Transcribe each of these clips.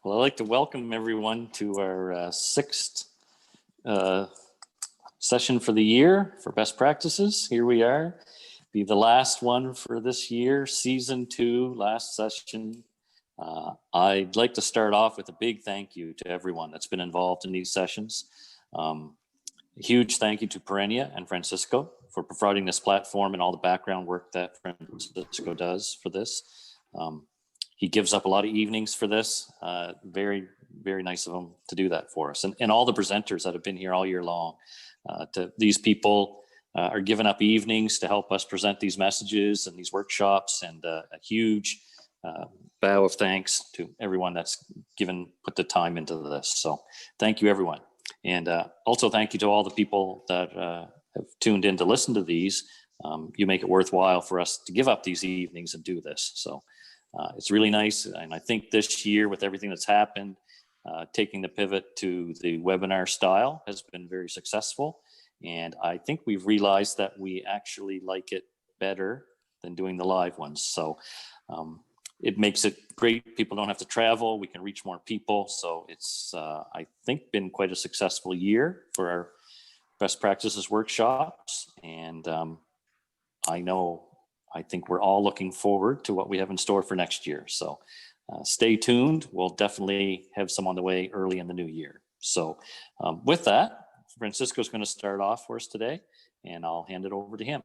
Well, I'd like to welcome everyone to our sixth session for the year for best practices. Here we are, be the last one for this year, season 2, last session. I'd like to start off with a big thank you to everyone that's been involved in these sessions. A huge thank you to Perennia and Francisco for providing this platform and all the background work that Francisco does for this. He gives up a lot of evenings for this. Very, very nice of him to do that for us. And all the presenters that have been here all year long. These people are giving up evenings to help us present these messages and these workshops, and a huge bow of thanks to everyone that's put the time into this. So thank you, everyone. And also thank you to all the people that have tuned in to listen to these. You make it worthwhile for us to give up these evenings and do this. So it's really nice. And I think this year, with everything that's happened, taking the pivot to the webinar style has been very successful. And I think we've realized that we actually like it better than doing the live ones. So it makes it great. People don't have to travel. We can reach more people. So it's, I think, been quite a successful year for our best practices workshops. And I think we're all looking forward to what we have in store for next year. So stay tuned. We'll definitely have some on the way early in the new year. So with that, Francisco's going to start off for us today, and I'll hand it over to him.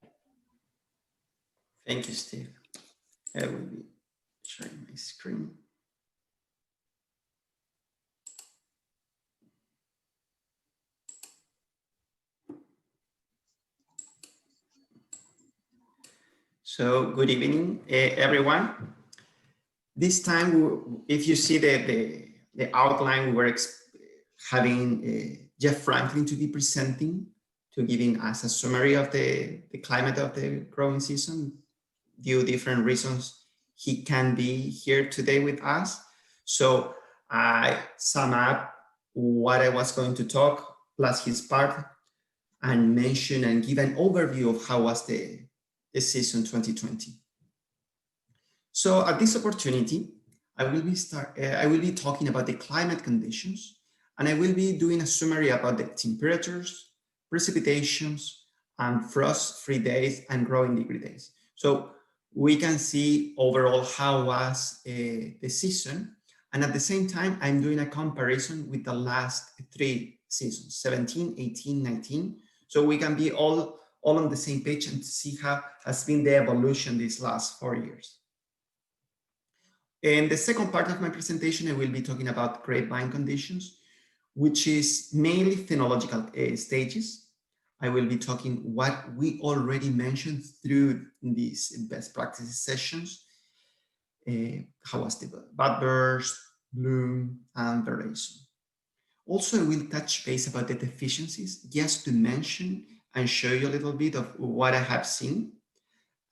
Thank you, Steve. I will be sharing my screen. So good evening, everyone. This time, if you see the outline, we were having Jeff Franklin to be presenting, to giving us a summary of the climate of the growing season. Due to different reasons, he can be here today with us. So I sum up what I was going to talk, plus his part, and mention and give an overview of how was the season 2020. So at this opportunity, I will be talking about the climate conditions, and I will be doing a summary about the temperatures, precipitations, and frost-free days and growing degree days. So we can see overall how was the season, and at the same time, I'm doing a comparison with the last 3 seasons, 17, 18, 19. So we can be all on the same page and see how has been the evolution these last 4 years. In the second part of my presentation, I will be talking about grapevine conditions, which is mainly phenological stages. I will be talking what we already mentioned through these best practices sessions. How was the bud burst, bloom, and veraison. Also, I will touch base about the deficiencies, just to mention and show you a little bit of what I have seen,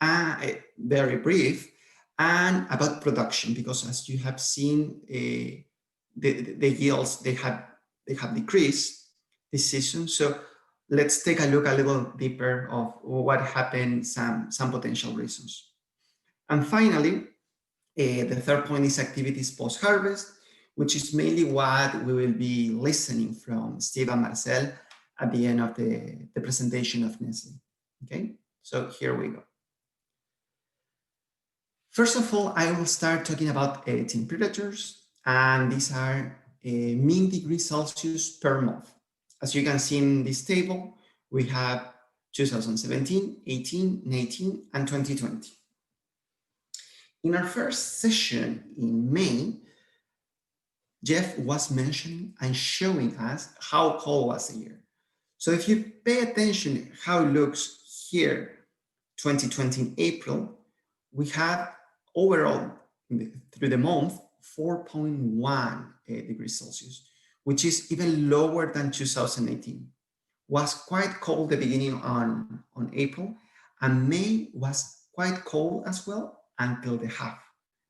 very brief, and about production, because as you have seen, the yields, they have decreased this season. So let's take a look a little deeper of what happened, some potential reasons. And finally, the third point is activities post-harvest, which is mainly what we will be listening from Steve and Marcel at the end of the presentation of Neslihan. Okay, so here we go. First of all, I will start talking about temperatures, and these are mean degrees Celsius per month. As you can see in this table, we have 2017, 18, 19, and 2020. In our first session in May, Jeff was mentioning and showing us how cold was the year. So if you pay attention how it looks here, 2020 in April, we have overall through the month 4.1 degrees Celsius, which is even lower than 2018. Was quite cold the beginning on April, and May was quite cold as well until the half.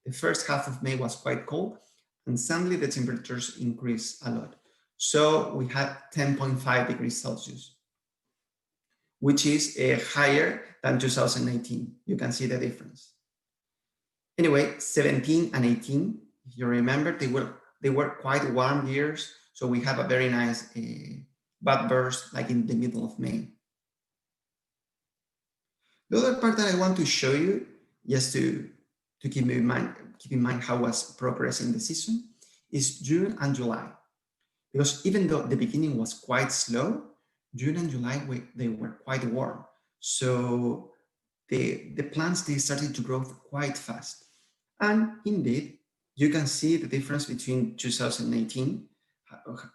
The first half of May was quite cold, and suddenly the temperatures increased a lot. So we had 10.5 degrees Celsius, which is higher than 2019. You can see the difference. Anyway, 17 and 18, if you remember, they were they were quite warm years, so we have a very nice bud burst like in the middle of May. The other part that I want to show you, just to keep in mind how was progressing the season, is June and July. Because even though the beginning was quite slow, June and July, they were quite warm. So the plants, they started to grow quite fast. And indeed, you can see the difference between 2018,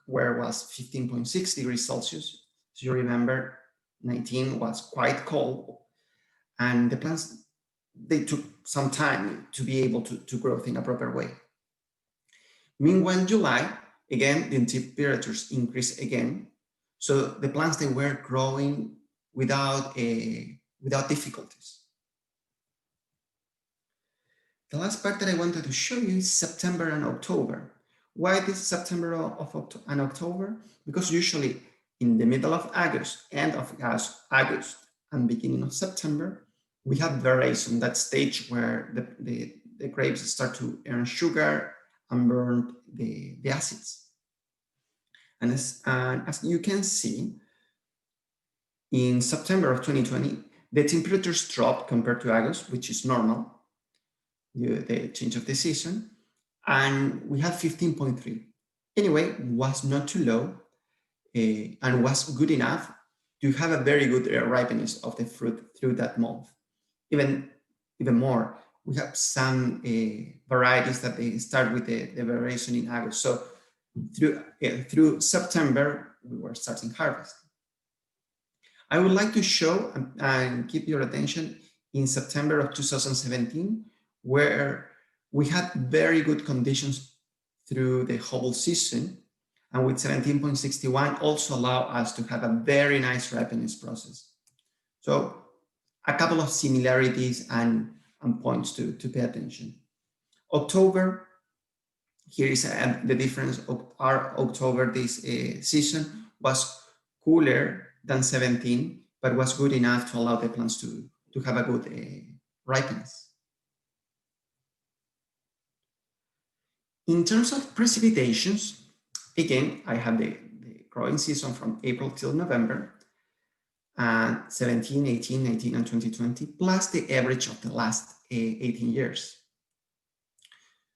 where it was 15.6 degrees Celsius. So you remember, 19 was quite cold. And the plants, they took some time to be able to grow in a proper way. Meanwhile, July, again, the temperatures increased again. So the plants, they were growing without difficulties. The last part that I wanted to show you is September and October. Why this September and October? Because usually in the middle of August, end of August and beginning of September, we have variation, that stage where the grapes start to earn sugar and burn the acids. And as you can see, in September of 2020, the temperatures dropped compared to August, which is normal, the change of the season, and we had 15.3. Anyway, was not too low and was good enough to have a very good ripeness of the fruit through that month. Even more, we have some varieties that they start with the variation in August. So through September, we were starting harvest. I would like to show and keep your attention in September of 2017, where we had very good conditions through the whole season, and with 17.61 also allow us to have a very nice ripeness process. So a couple of similarities and points to pay attention. October, here is the difference. Our October this season was cooler than 17, but was good enough to allow the plants to have a good ripeness. In terms of precipitations, again, I have the growing season from April till November, and 17, 18, 19, and 2020, plus the average of the last 18 years.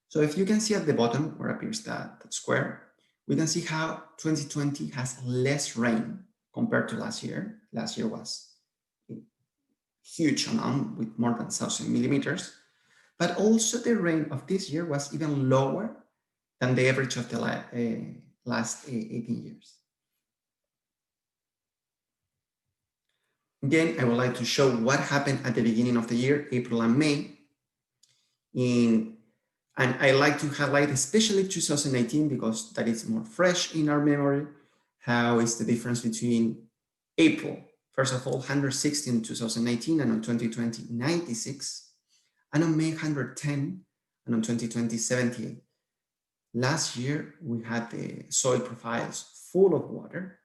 So if you can see at the bottom where appears that square, we can see how 2020 has less rain compared to last year. Last year was a huge amount with more than 1,000 millimeters. But also the rain of this year was even lower than the average of the last 18 years. Again, I would like to show what happened at the beginning of the year, April and May. And I like to highlight especially 2019 because that is more fresh in our memory. How is the difference between April, first of all, 160 in 2019, and on 2020, 96. And on May, 110, and on 2020, 78. Last year, we had the soil profiles full of water.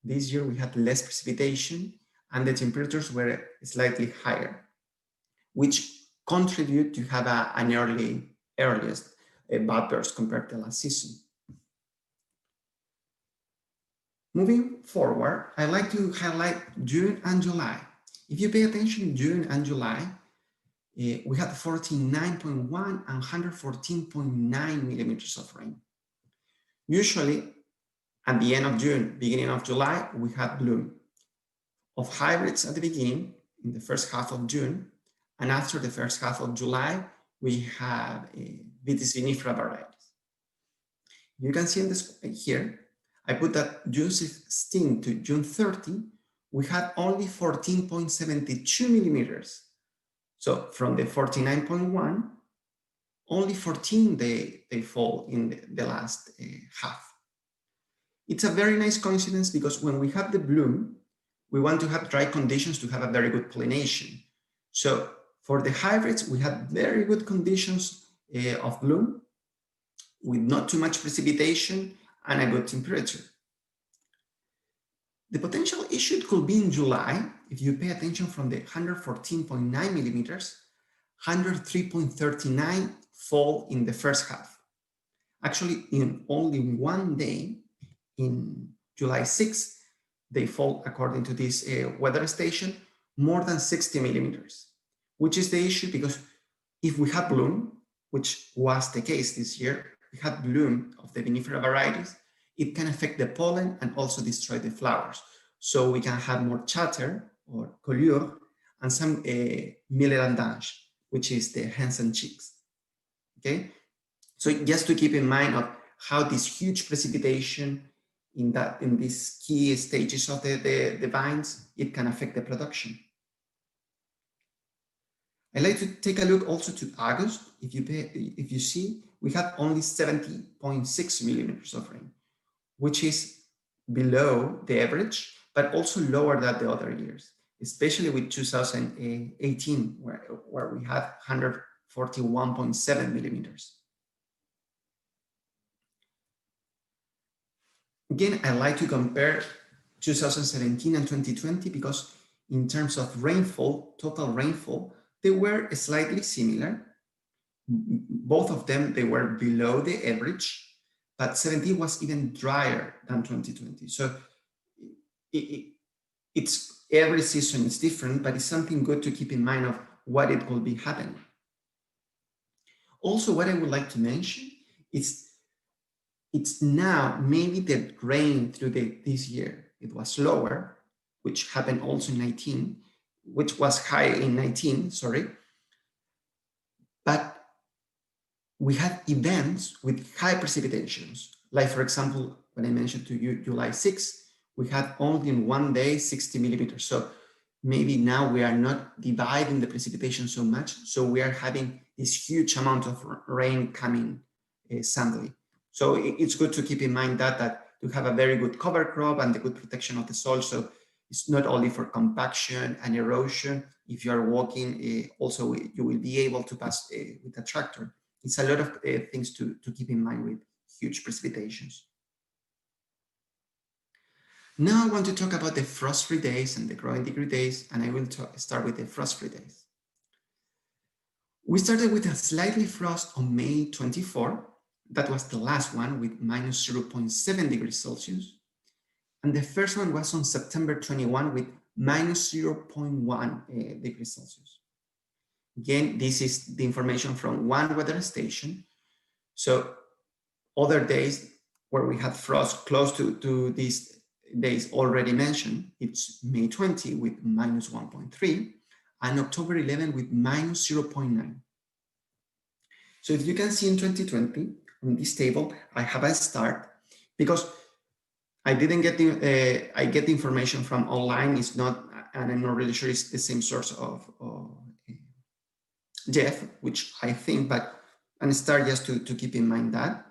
This year, we had less precipitation, and the temperatures were slightly higher, which contribute to have an earliest bud burst compared to last season. Moving forward, I like to highlight June and July. If you pay attention, June and July, we had 49.1 and 114.9 millimeters of rain. Usually, at the end of June, beginning of July, we had bloom of hybrids at the beginning, in the first half of June, and after the first half of July, we have Vitis vinifera varieties. You can see in this here, I put that June 16 to June 30, we had only 14.72 millimeters. So from the 49.1, only 14 they fall in the last half. It's a very nice coincidence because when we have the bloom, we want to have dry conditions to have a very good pollination. So for the hybrids, we had very good conditions of bloom with not too much precipitation and a good temperature. The potential issue could be in July, if you pay attention from the 114.9 millimeters, 103.39 fall in the first half. Actually, in only one day, in July 6th, they fall, according to this weather station, more than 60 millimeters, which is the issue because if we have bloom, which was the case this year, we had bloom of the vinifera varieties, it can affect the pollen and also destroy the flowers. So we can have more chatter or colure and some mille which is the hands and cheeks. Okay, so just to keep in mind of how this huge precipitation in these key stages of the vines, it can affect the production. I'd like to take a look also to August. If you see, we had only 70.6 millimeters of rain, which is below the average, but also lower than the other years, especially with 2018, where we had 141.7 millimeters. Again, I like to compare 2017 and 2020 because in terms of rainfall, total rainfall, they were slightly similar. Both of them, they were below the average, but 17 was even drier than 2020. So it's every season is different, but it's something good to keep in mind of what it will be happening. Also, what I would like to mention is it's now maybe the rain through this year, it was lower, which happened also in 19, which was high in 19, sorry. But we had events with high precipitations. Like for example, when I mentioned to you, July 6th, we had only in one day, 60 millimeters. So maybe now we are not dividing the precipitation so much. So we are having this huge amount of rain coming suddenly. So it's good to keep in mind that to have a very good cover crop and the good protection of the soil. So it's not only for compaction and erosion. If you are walking, also you will be able to pass with a tractor. It's a lot of things to keep in mind with huge precipitations. Now I want to talk about the frost-free days and the growing degree days, and I will start with the frost-free days. We started with a slightly frost on May 24. That was the last one with minus 0.7 degrees Celsius. And the first one was on September 21 with minus 0.1 degrees Celsius. Again, this is the information from one weather station. So other days where we had frost close to these days already mentioned, it's May 20 with minus 1.3 and October 11 with minus 0.9. So if you can see in 2020, on this table, I have a start because I didn't get I get the information from online. It's not, and I'm not really sure it's the same source of Jeff, which I think, but and start just to keep in mind that.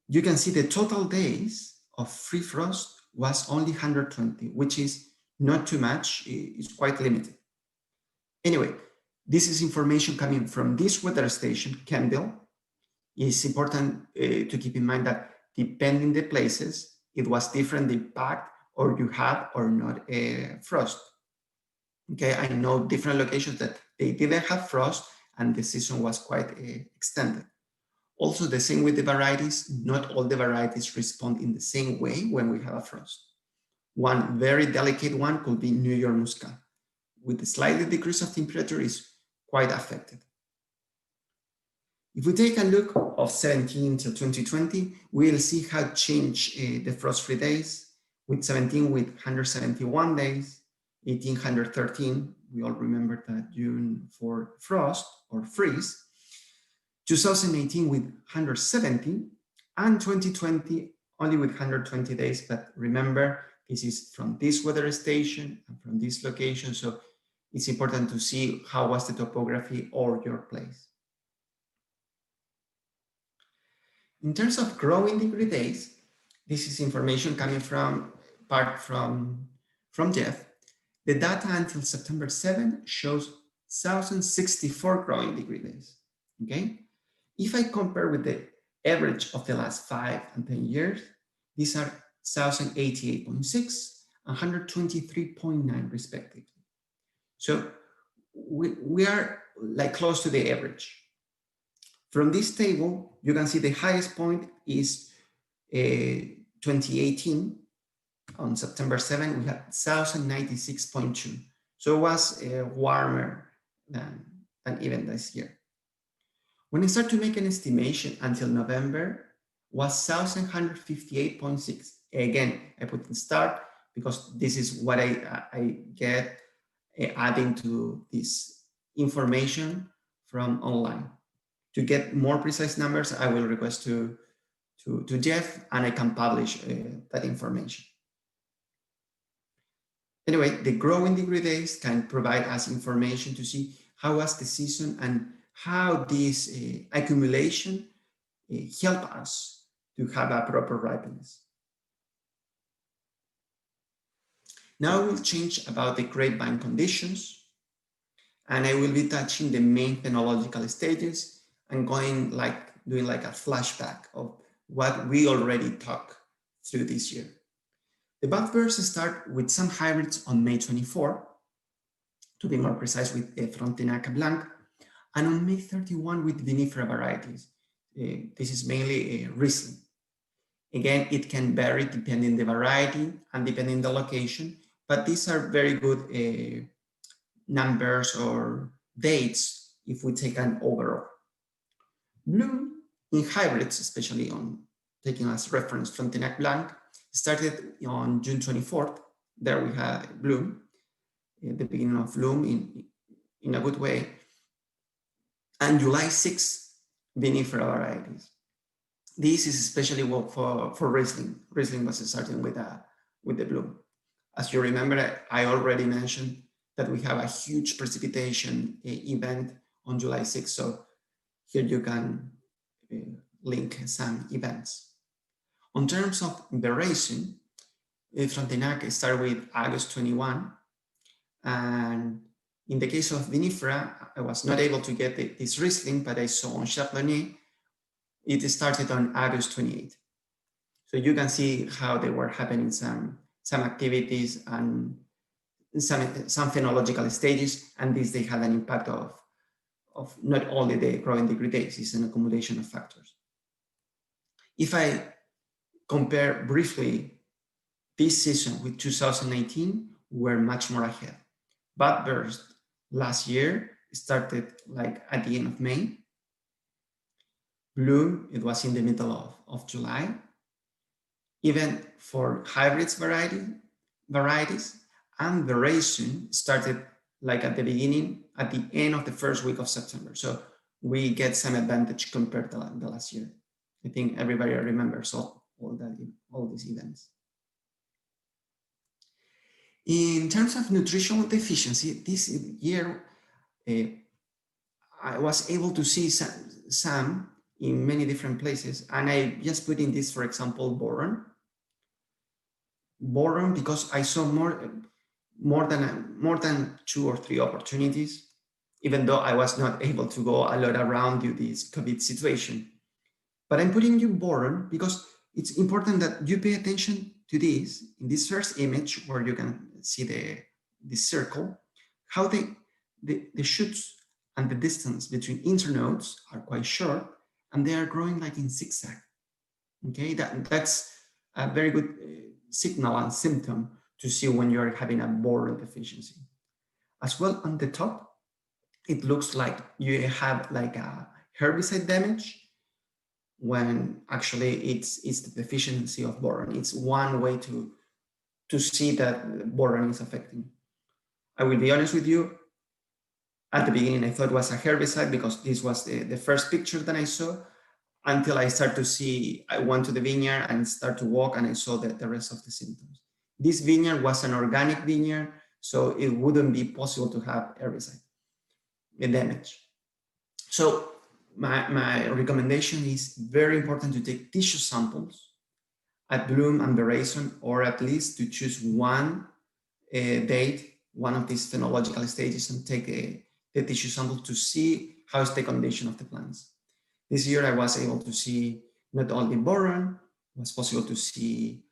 You can see the total days of free frost was only 120, which is not too much. It's quite limited. Anyway, this is information coming from this weather station, Campbell. It's important to keep in mind that depending the places, it was different the impact or you had or not frost. Okay, I know different locations that they didn't have frost and the season was quite extended. Also the same with the varieties, not all the varieties respond in the same way when we have a frost. One very delicate one could be New York Muscat. With a slightly decrease of temperature is quite affected. If we take a look of 17 to 2020, we'll see how change the frost-free days, with 17 with 171 days, 18 113, we all remember that June for frost or freeze, 2018 with 170, and 2020 only with 120 days, but remember, this is from this weather station and from this location, so it's important to see how was the topography or your place. In terms of growing degree days, this is information coming from Jeff. The data until September 7 shows 1,064 growing degree days, okay? If I compare with the average of the last 5 and 10 years, these are 1,088.6 and 123.9 respectively. So we are like close to the average. From this table, you can see the highest point is 2018. On September 7, we had 1,096.2. So it was warmer than even this year. When I start to make an estimation until November, was 1,158.6. Again, I put in start because this is what I get adding to this information from online. To get more precise numbers, I will request to Jeff, and I can publish that information. Anyway, the growing degree days can provide us information to see how was the season and how this accumulation help us to have a proper ripeness. Now we'll change about the grapevine conditions, and I will be touching the main phenological stages and doing like a flashback of what we already talked through this year. The bud bursts start with some hybrids on May 24, to be more precise with Frontenac Blanc, and on May 31 with vinifera varieties. This is mainly Riesling. Again, it can vary depending the variety and depending the location, but these are very good numbers or dates if we take an overall. Bloom in hybrids, especially on taking as reference Frontenac Blanc, started on June 24th. There we had bloom, the beginning of bloom in a good way. And July 6th, vinifera varieties. This is especially for Riesling. Riesling was starting with the bloom. As you remember, I already mentioned that we have a huge precipitation event on July 6th. So here you can link some events. On terms of veraison, Frontenac started with August 21. And in the case of vinifera, I was not able to get this Riesling, but I saw on Chardonnay, it started on August 28. So you can see how they were happening some activities and some phenological stages, and this they had an impact of not only the growing degree days, it's an accumulation of factors. If I compare briefly this season with 2019, we're much more ahead. Bud burst last year started like at the end of May. Bloom, it was in the middle of July. Even for hybrids varieties, and veraison started like at the beginning, at the end of the first week of September. So we get some advantage compared to the last year. I think everybody remembers all these events. In terms of nutritional deficiency, this year I was able to see some in many different places, and I just put in this, for example, boron. Boron, because I saw more than 2 or 3 opportunities, even though I was not able to go a lot around due to this COVID situation. But I'm putting you boron because it's important that you pay attention to this in this first image where you can see the circle, how the shoots and the distance between internodes are quite short and they are growing like in zigzag. Okay, that's a very good signal and symptom to see when you're having a boron deficiency. As well, on the top, it looks like you have like a herbicide damage when actually it's the deficiency of boron. It's one way to see that boron is affecting. I will be honest with you, at the beginning I thought it was a herbicide because this was the first picture that I saw, until I start to see, I went to the vineyard and start to walk and I saw the rest of the symptoms. This vineyard was an organic vineyard, so it wouldn't be possible to have herbicide damage. So my recommendation is very important to take tissue samples at bloom and veraison, or at least to choose one date, one of these phenological stages, and take the tissue sample to see how is the condition of the plants. This year I was able to see not only boron, it was possible to see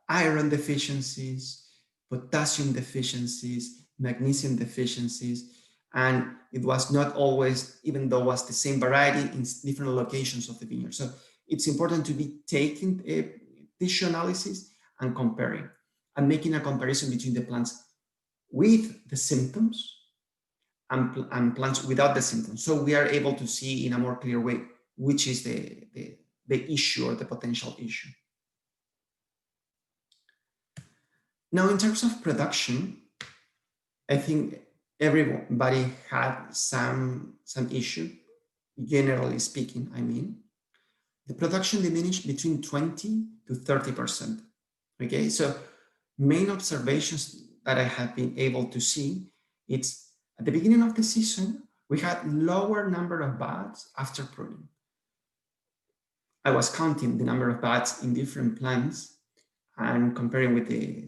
iron deficiencies, potassium deficiencies, magnesium deficiencies, And it was not always, even though it was the same variety in different locations of the vineyard. So it's important to be taking a tissue analysis and comparing and making a comparison between the plants with the symptoms and plants without the symptoms. So we are able to see in a more clear way which is the issue or the potential issue. Now, in terms of production, I think everybody had some issue, generally speaking, I mean. The production diminished between 20 to 30%. Okay, so main observations that I have been able to see, it's at the beginning of the season, we had lower number of buds after pruning. I was counting the number of buds in different plants and comparing with the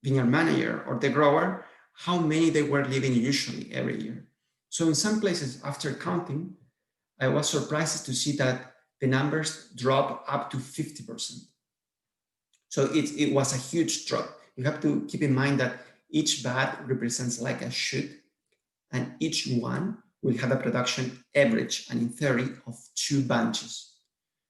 vineyard manager or the grower, how many they were leaving usually every year. So in some places, after counting, I was surprised to see that the numbers drop up to 50%. So it was a huge drop. You have to keep in mind that each bud represents like a shoot, and each one will have a production average and in theory of 2 bunches.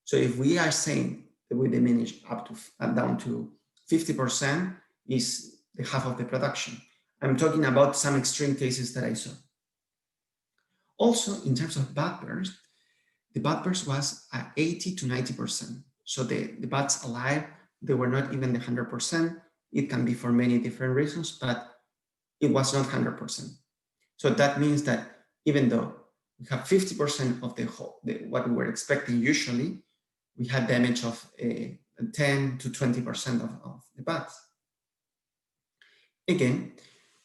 So if we are saying that we diminish up to down to 50%, is the half of the production. I'm talking about some extreme cases that I saw. Also, in terms of bud burst, the bud burst was at 80 to 90%. So the buds alive, they were not even the 100%. It can be for many different reasons, but it was not 100%. So that means that even though we have 50% of what we were expecting usually, we had damage of 10 to 20% of the buds. Again,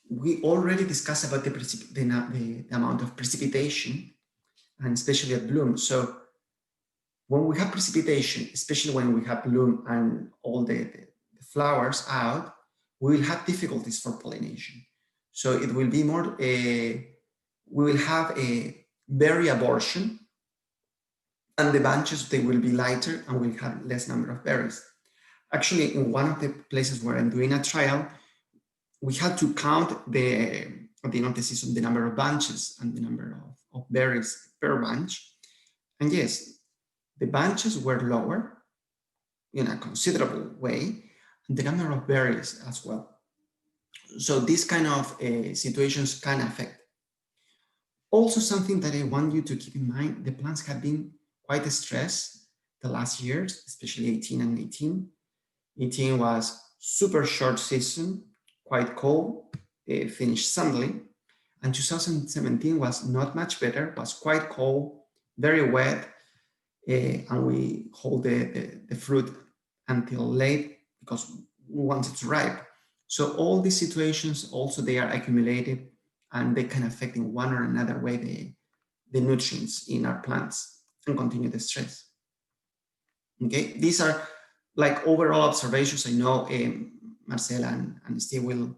we already discussed about the amount of precipitation, and especially at bloom. So when we have precipitation, especially when we have bloom and all the flowers out, we will have difficulties for pollination. So it will be more, we will have a berry abortion, and the bunches, they will be lighter and will have less number of berries. Actually, in one of the places where I'm doing a trial, we had to count at the end of the season, the number of bunches and the number of berries per bunch. And yes, the bunches were lower in a considerable way, and the number of berries as well. So these kind of situations can affect. Also, something that I want you to keep in mind, the plants have been quite stressed the last years, especially 18 and 19. 18 was super short season, quite cold, finished suddenly. And 2017 was not much better, was quite cold, very wet, and we hold the fruit until late because we want it to ripe. So all these situations also, they are accumulated and they can affect in one or another way the nutrients in our plants and continue the stress. Okay, these are like overall observations. I know Marcel and Steve will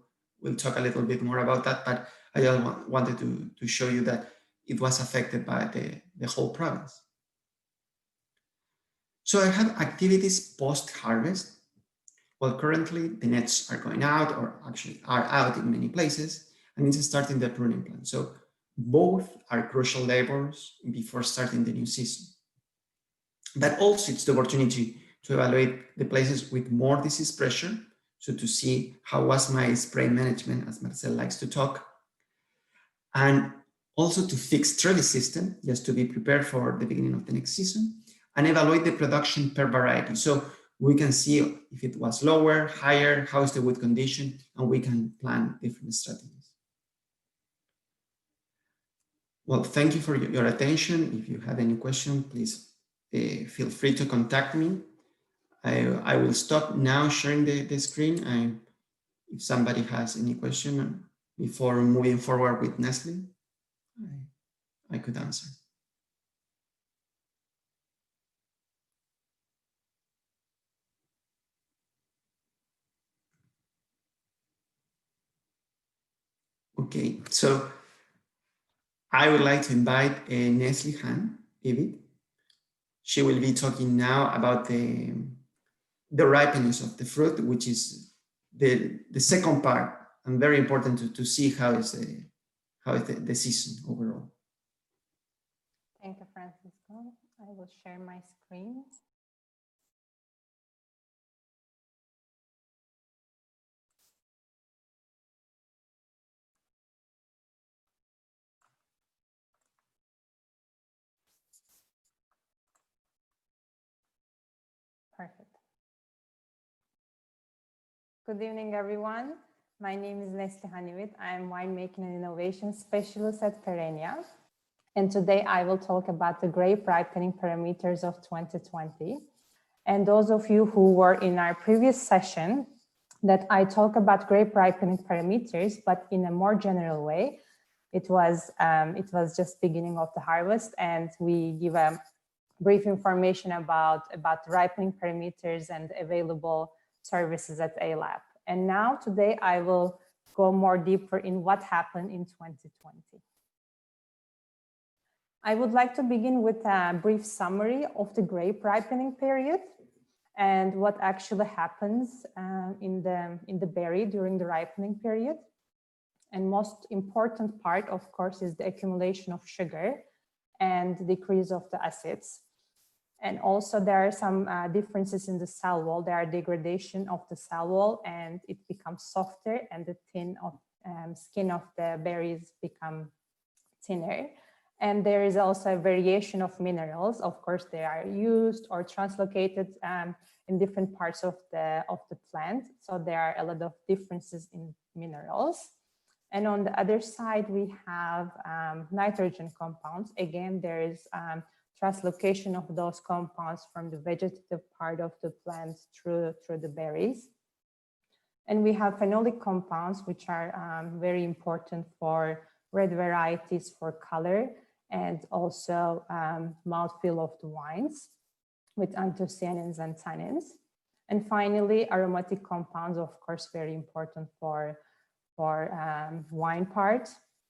talk a little bit more about that, but I just wanted to show you that it was affected by the whole province. So I have activities post-harvest. Well, currently the nets are going out, or actually are out in many places, and it's starting the pruning plan. So both are crucial labors before starting the new season. But also it's the opportunity to evaluate the places with more disease pressure. So to see how was my spray management, as Marcel likes to talk, and also to fix trellis system, just to be prepared for the beginning of the next season, and evaluate the production per variety. So we can see if it was lower, higher, how is the wood condition, and we can plan different strategies. Well, thank you for your attention. If you have any question, please feel free to contact me. I will stop now sharing the screen. If somebody has any question before moving forward with Neslihan, I could answer. Okay, so I would like to invite Neslihan, Ivit. She will be talking now about the ripeness of the fruit, which is the second part and very important to see how is the season overall. Thank you, Francisco. I will share my screen. Perfect. Good evening, everyone. My name is Neslihan Ivit. I am winemaking and innovation specialist at Perennia. And today I will talk about the grape ripening parameters of 2020. And those of you who were in our previous session, that I talk about grape ripening parameters, but in a more general way. It was just beginning of the harvest, and we give a brief information about ripening parameters and available services at A-Lab. And now today I will go more deeper in what happened in 2020. I would like to begin with a brief summary of the grape ripening period and what actually happens in the berry during the ripening period. And most important part, of course, is the accumulation of sugar and decrease of the acids. And also there are some differences in the cell wall. There are degradation of the cell wall and it becomes softer, and the skin of the berries become thinner. And there is also a variation of minerals. Of course, they are used or translocated in different parts of the plant. So there are a lot of differences in minerals. And on the other side, we have nitrogen compounds. Again, there is translocation of those compounds from the vegetative part of the plant through the berries. And we have phenolic compounds, which are very important for red varieties for color, and also mouthfeel of the wines with anthocyanins and tannins. And finally, aromatic compounds, of course, very important for wine part.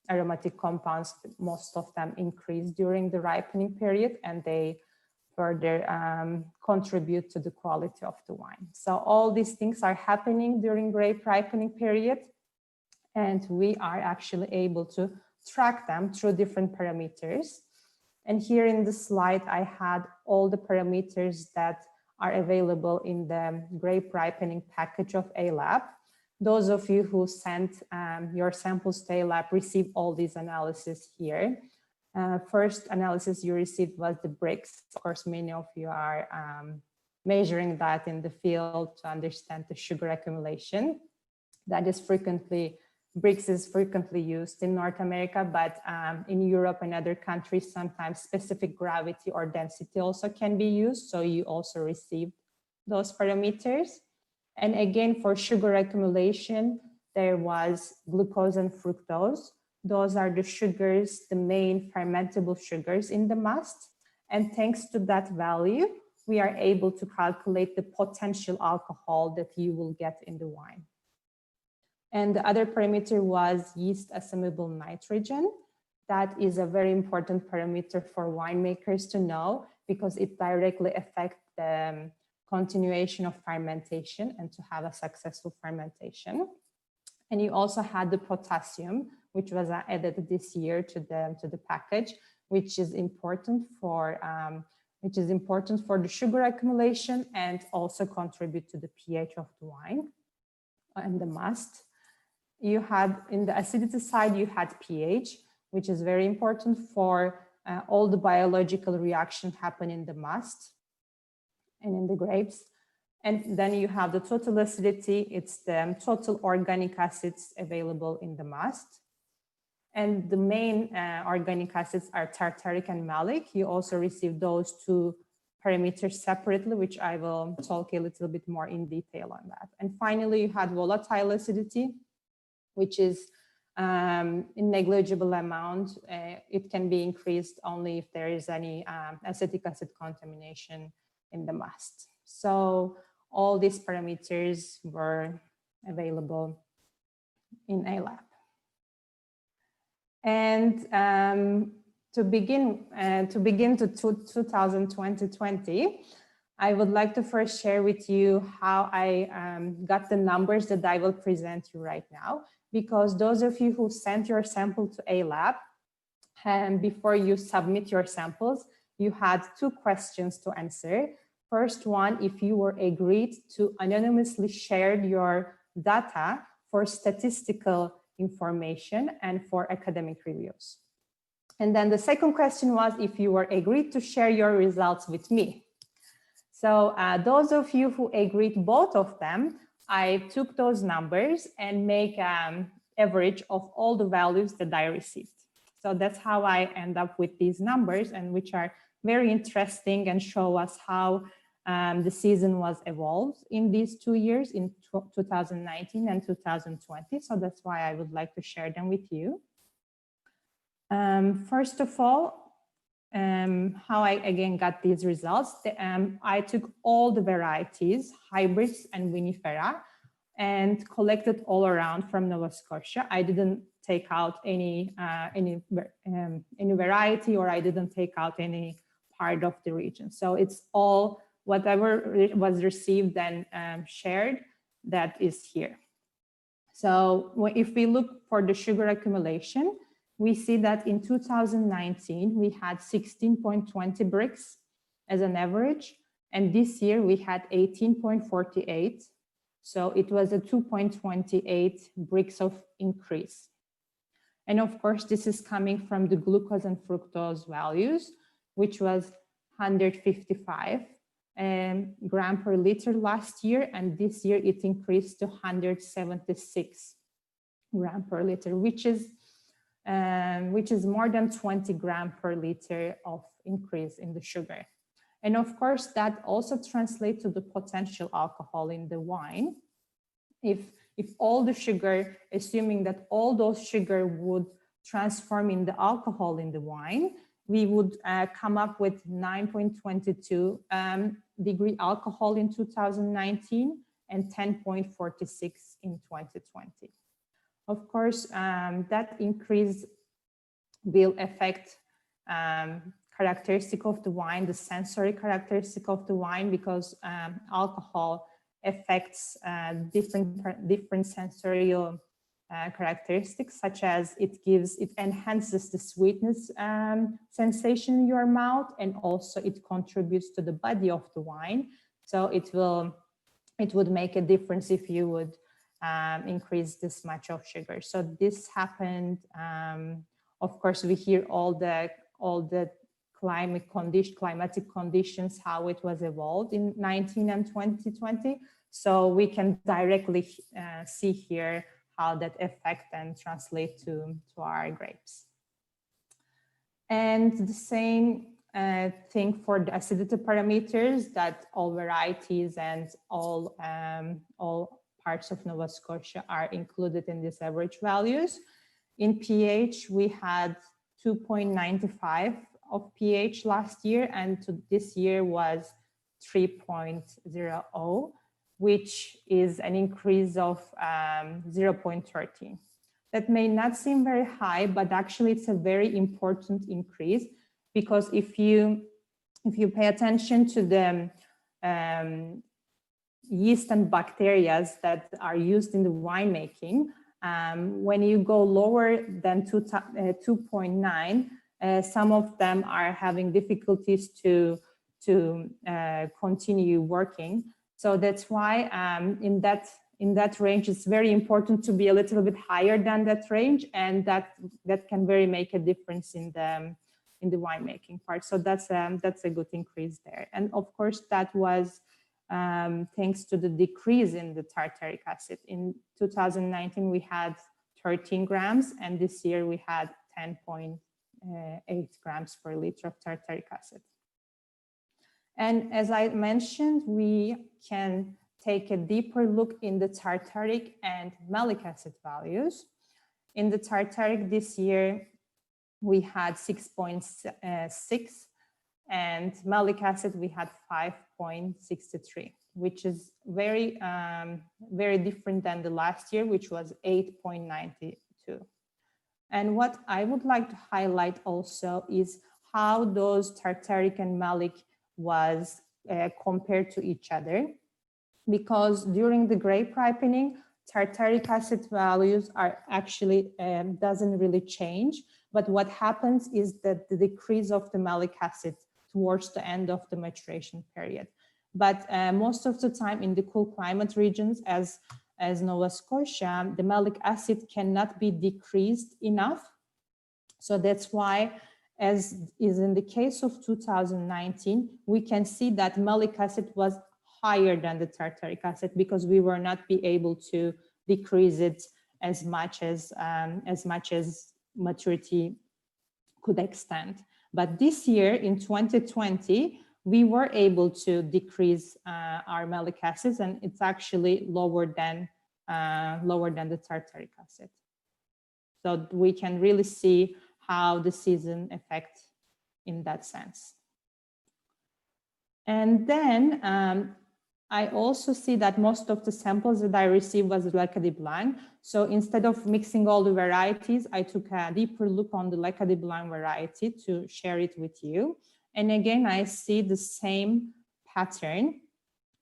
Aromatic compounds, most of them increase during the ripening period, and they further contribute to the quality of the wine. So all these things are happening during grape ripening period, and we are actually able to track them through different parameters. And here in the slide, I had all the parameters that are available in the grape ripening package of A-Lab. Those of you who sent your samples to A-Lab receive all these analyses here. First analysis you received was the Brix. Of course, many of you are measuring that in the field to understand the sugar accumulation. That is Brix is frequently used in North America, but in Europe and other countries, sometimes specific gravity or density also can be used. So you also received those parameters. And again, for sugar accumulation, there was glucose and fructose. Those are the sugars, the main fermentable sugars in the must. And thanks to that value, we are able to calculate the potential alcohol that you will get in the wine. And the other parameter was yeast assimilable nitrogen. That is a very important parameter for winemakers to know, because it directly affects the continuation of fermentation and to have a successful fermentation. And you also had the potassium, which was added this year to the package, which is important for the sugar accumulation and also contribute to the pH of the wine and the must. You had, in the acidity side, you had pH, which is very important for all the biological reaction happen in the must and in the grapes. And then you have the total acidity. It's the total organic acids available in the must. And the main organic acids are tartaric and malic. You also receive those two parameters separately, which I will talk a little bit more in detail on that. And finally, you had volatile acidity, which is in negligible amount. It can be increased only if there is any acetic acid contamination in the must. So all these parameters were available in A-Lab. And to begin to 2020, I would like to first share with you how I got the numbers that I will present you right now, because those of you who sent your sample to a lab, and before you submit your samples, you had 2 questions to answer. First one, if you were agreed to anonymously share your data for statistical information and for academic reviews. And then the second question was if you were agreed to share your results with me. So those of you who agreed both of them, I took those numbers and make average of all the values that I received. So that's how I end up with these numbers, and which are very interesting and show us how the season was evolved in these 2 years, in 2019 and 2020. So that's why I would like to share them with you. First of all, how I again got these results. I took all the varieties, hybrids and vinifera, and collected all around from Nova Scotia. I didn't take out any variety, or I didn't take out any part of the region. So it's all whatever was received and shared, that is here. So if we look for the sugar accumulation, we see that in 2019, we had 16.20 bricks as an average. And this year we had 18.48. So it was a 2.28 bricks of increase. And of course, this is coming from the glucose and fructose values, which was 155 gram per liter last year. And this year it increased to 176 gram per liter, which is more than 20 gram per liter of increase in the sugar. And of course, that also translates to the potential alcohol in the wine. If all the sugar, assuming that all those sugar would transform in the alcohol in the wine, we would come up with 9.22 degree alcohol in 2019 and 10.46 in 2020. Of course, that increase will affect characteristic of the wine, the sensory characteristic of the wine, because alcohol affects different sensorial characteristics, such as it enhances the sweetness sensation in your mouth, and also it contributes to the body of the wine. So it would make a difference if you would increase this much of sugar. So this happened. Of course, we hear all the climatic conditions, how it was evolved in 19 and 2020. So we can directly see here how that affect and translate to our grapes. And the same thing for the acidity parameters, that all varieties and all parts of Nova Scotia are included in these average values. In pH, we had 2.95 of pH last year, and this year was 3.0, which is an increase of 0.13. That may not seem very high, but actually it's a very important increase, because if you pay attention to the yeast and bacteria that are used in the winemaking, when you go lower than 2.9, some of them are having difficulties to continue working. So that's why in that range, it's very important to be a little bit higher than that range, and that can very make a difference in the winemaking part. So that's a good increase there. And of course, that was thanks to the decrease in the tartaric acid. In 2019, we had 13 grams, and this year we had 10.8 grams per liter of tartaric acid. And as I mentioned, we can take a deeper look in the tartaric and malic acid values. In the tartaric this year, we had 6.6, and malic acid we had 5.63, which is very, very different than the last year, which was 8.92. And what I would like to highlight also is how those tartaric and malic was compared to each other, because during the grape ripening, tartaric acid values are actually doesn't really change, but what happens is that the decrease of the malic acid towards the end of the maturation period. But most of the time in the cool climate regions, as Nova Scotia, the malic acid cannot be decreased enough. So that's why, as is in the case of 2019, we can see that malic acid was higher than the tartaric acid because we were not be able to decrease it as much as maturity could extend. But this year in 2020, we were able to decrease our malic acids, and it's actually lower than the tartaric acid. So we can really see how the season affects in that sense. And then I also see that most of the samples that I received was Luckett Blanc. So instead of mixing all the varieties, I took a deeper look on the Luckett Blanc variety to share it with you. And again, I see the same pattern.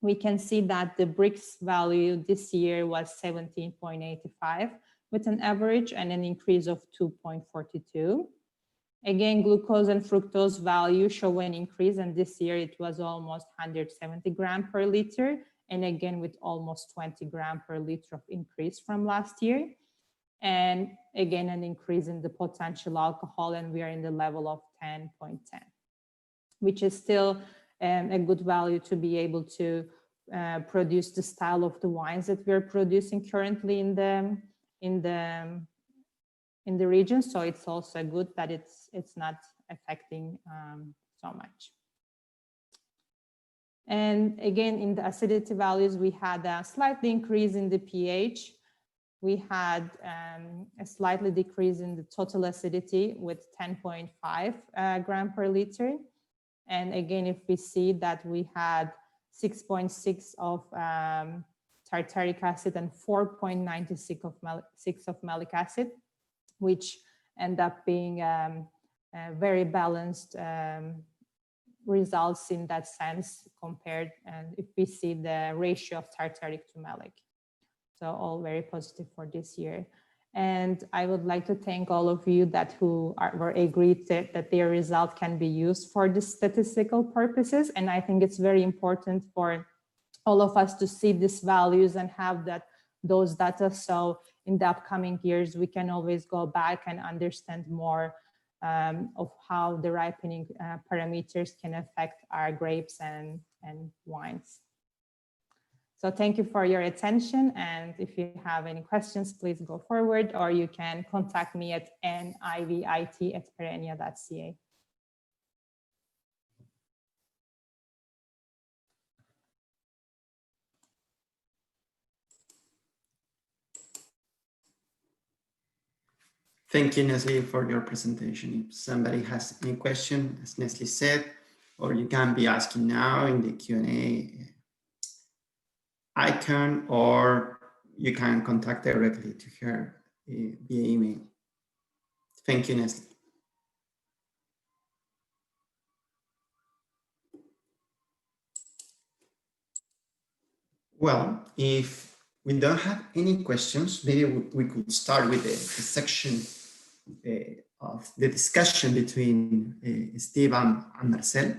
We can see that the Brix value this year was 17.85 with an average and an increase of 2.42. Again, glucose and fructose value show an increase, and this year it was almost 170 grams per liter, and again with almost 20 grams per liter of increase from last year. And again, an increase in the potential alcohol, and we are in the level of 10.10, which is still a good value to be able to produce the style of the wines that we're producing currently in the region. So it's also good that it's not affecting so much. And again, in the acidity values, we had a slight increase in the pH. We had a slightly decrease in the total acidity with 10.5 gram per liter. And again, if we see that we had 6.6 of tartaric acid and 4.96 of malic acid, which end up being very balanced results in that sense compared, and if we see the ratio of tartaric to malic. So all very positive for this year. And I would like to thank all of you that were agreed that their result can be used for the statistical purposes. And I think it's very important for all of us to see these values and have those data. So in the upcoming years, we can always go back and understand more of how the ripening parameters can affect our grapes and wines. So thank you for your attention. And if you have any questions, please go forward, or you can contact me at nivit@perennia.ca. Thank you, Neslihan, for your presentation. If somebody has any question, as Neslihan said, or you can be asking now in the Q&A icon, or you can contact directly to her via email. Thank you, Neslihan. Well, if we don't have any questions, maybe we could start with the section of the discussion between Steve and Marcel.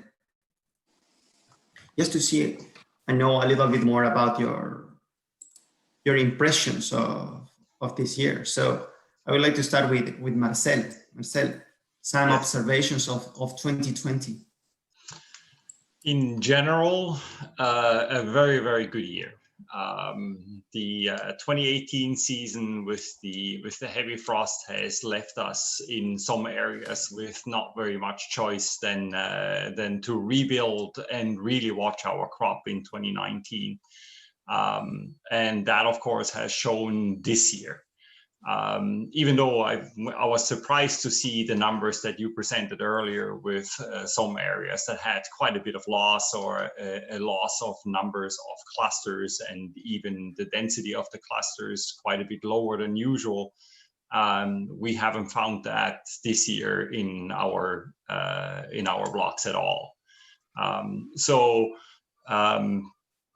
Just to see and know a little bit more about your impressions of this year. So I would like to start with Marcel. Marcel, some observations of 2020. In general, a very, very good year. The 2018 season with the heavy frost has left us in some areas with not very much choice than to rebuild and really watch our crop in 2019. And that, of course, has shown this year. Even though I was surprised to see the numbers that you presented earlier with some areas that had quite a bit of loss, or a loss of numbers of clusters, and even the density of the clusters quite a bit lower than usual. We haven't found that this year in our blocks at all.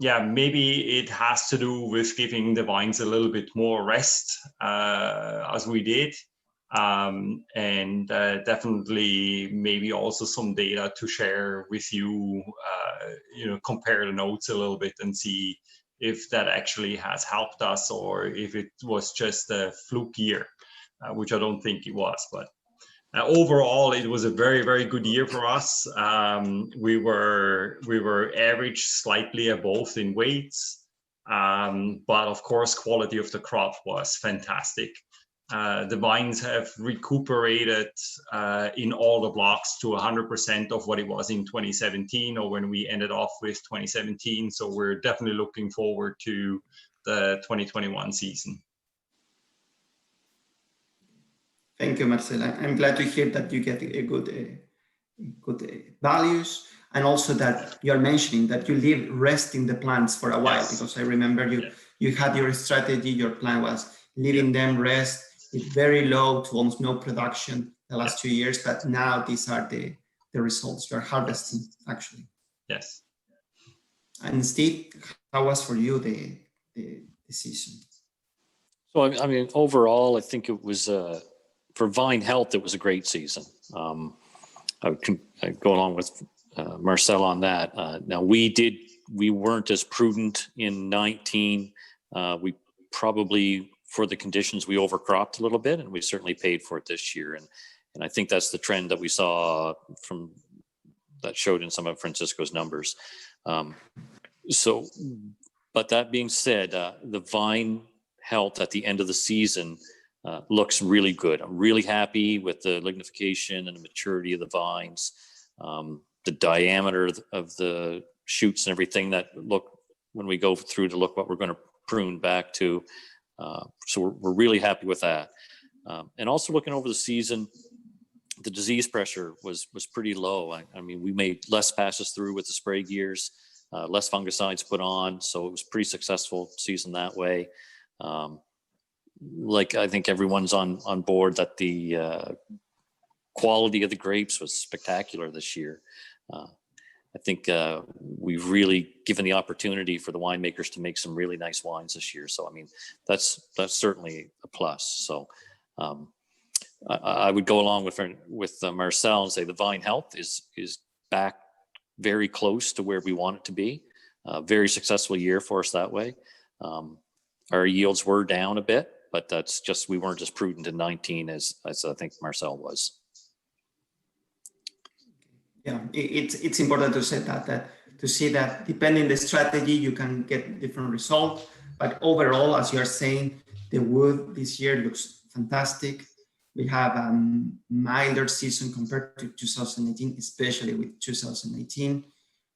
yeah, maybe it has to do with giving the vines a little bit more rest, as we did. And definitely maybe also some data to share with you, compare the notes a little bit and see if that actually has helped us or if it was just a fluke year, which I don't think it was. But overall, it was a very, very good year for us. We were average slightly above in weights, but of course, quality of the crop was fantastic. The vines have recuperated in all the blocks to 100% of what it was in 2017 or when we ended off with 2017. So we're definitely looking forward to the 2021 season. Thank you, Marcel. I'm glad to hear that you get a good values, and also that you're mentioning that you leave resting the plants for a while. Yes. Because I remember you had your strategy, your plan was leaving them rest with very low to almost no production the last 2 years, but now these are the results you're harvesting, actually. Yes. And Steve, how was for you the season? So, I mean, overall, I think it was, for vine health, it was a great season. I'd go along with Marcel on that. Now, we weren't as prudent in 19. We probably, for the conditions, we overcropped a little bit, and we certainly paid for it this year. And I think that's the trend that we saw that showed in some of Francisco's numbers. But that being said, the vine health at the end of the season looks really good. I'm really happy with the lignification and the maturity of the vines, the diameter of the shoots and everything that look when we go through to look what we're going to prune back to. So we're really happy with that. And also looking over the season, the disease pressure was pretty low. I mean, we made less passes through with the spray gears, less fungicides put on. So it was pretty successful season that way. Like I think everyone's on board that the quality of the grapes was spectacular this year. I think we've really given the opportunity for the winemakers to make some really nice wines this year. So I mean, that's certainly a plus. So I would go along with Marcel and say the vine health is back very close to where we want it to be. Very successful year for us that way. Our yields were down a bit, but that's just, we weren't as prudent in 19 as I think Marcel was. Yeah, it's important to say that to see that depending the strategy, you can get different results. But overall, as you're saying, the wood this year looks fantastic. We have a milder season compared to 2018, especially with 2018,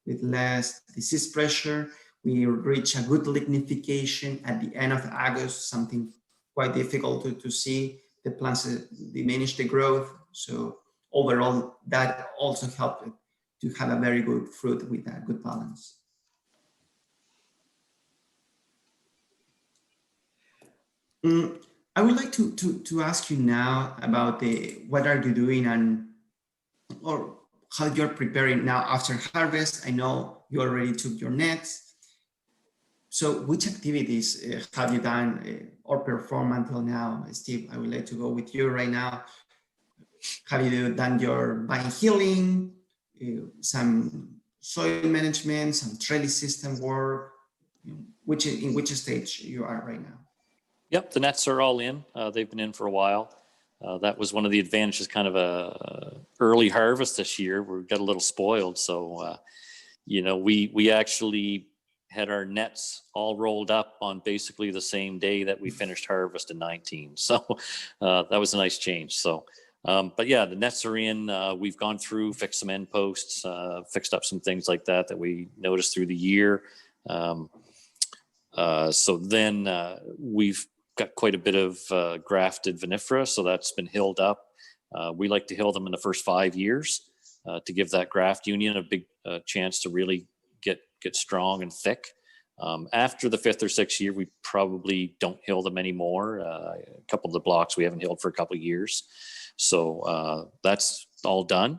with less disease pressure. We reach a good lignification at the end of August, something quite difficult to see. The plants diminish the growth. So overall, that also helped to have a very good fruit with a good balance. I would like to ask you now about what are you doing or how you're preparing now after harvest. I know you already took your nets. So which activities have you done or performed until now? Steve, I would like to go with you right now. Have you done your vine healing, some soil management, some trellis system work? In which stage you are right now? Yep, the nets are all in. They've been in for a while. That was one of the advantages, kind of a early harvest this year. We got a little spoiled. So, we actually had our nets all rolled up on basically the same day that we finished harvest in 19. So that was a nice change. So, but yeah, the nets are in. We've gone through, fixed some end posts, fixed up some things like that we noticed through the year. So then we've got quite a bit of grafted vinifera, so that's been hilled up. We like to hill them in the first 5 years to give that graft union a big chance to really get strong and thick. After the 5th or 6th year, we probably don't hill them anymore. A couple of the blocks we haven't hilled for a couple of years. So that's all done.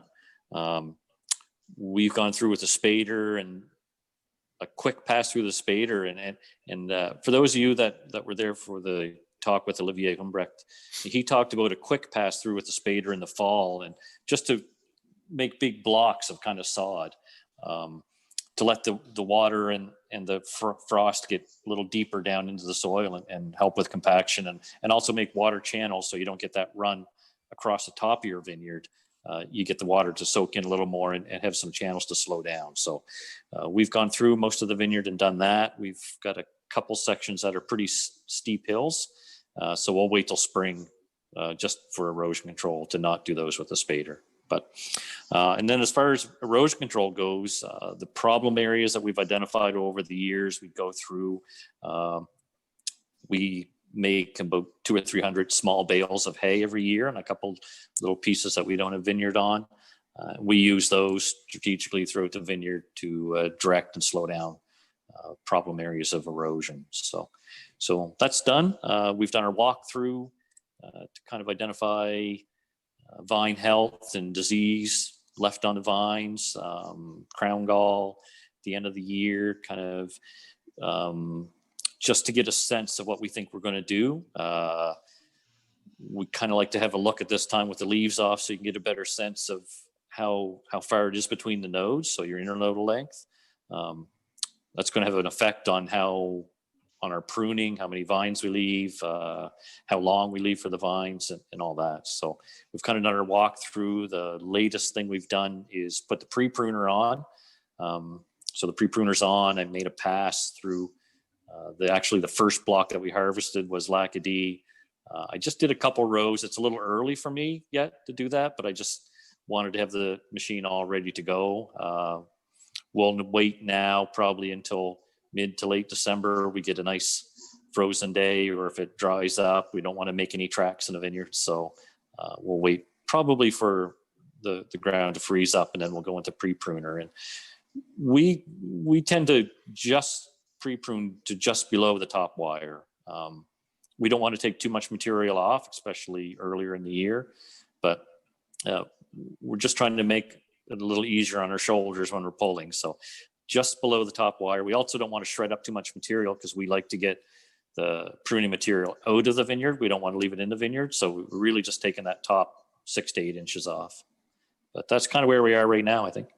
We've gone through with the spader and a quick pass through the spader. And for those of you that were there for the talk with Olivier Humbrecht, he talked about a quick pass through with the spader in the fall, and just to make big blocks of kind of sod, to let the water and the frost get a little deeper down into the soil and help with compaction, and also make water channels so you don't get that run across the top of your vineyard. You get the water to soak in a little more and have some channels to slow down. So we've gone through most of the vineyard and done that. We've got a couple sections that are pretty steep hills. So we'll wait till spring just for erosion control to not do those with the spader. But and then as far as erosion control goes, the problem areas that we've identified over the years, we go through, we make about 200 or 300 small bales of hay every year and a couple little pieces that we don't have vineyard on. We use those strategically throughout the vineyard to direct and slow down problem areas of erosion. So that's done. We've done our walkthrough to kind of identify vine health and disease left on the vines, crown gall at the end of the year, kind of just to get a sense of what we think we're going to do. We kind of like to have a look at this time with the leaves off so you can get a better sense of how far it is between the nodes, so your internodal length. That's going to have an effect on our pruning, how many vines we leave, how long we leave for the vines, and all that. So we've kind of done our walk through. The latest thing we've done is put the pre-pruner on. So the pre-pruner's on. I made a pass through actually the first block that we harvested was Luckett. I just did a couple rows. It's a little early for me yet to do that, but I just wanted to have the machine all ready to go. We'll wait now probably until mid to late December. We get a nice frozen day, or if it dries up, we don't want to make any tracks in the vineyard. So we'll wait probably for the ground to freeze up, and then we'll go into pre-pruner. And we tend to just pre-prune to just below the top wire. We don't want to take too much material off, especially earlier in the year, but we're just trying to make it a little easier on our shoulders when we're pulling. So just below the top wire. We also don't want to shred up too much material because we like to get the pruning material out of the vineyard. We don't want to leave it in the vineyard. So we're really just taking that top 6 to 8 inches off. But that's kind of where we are right now, I think.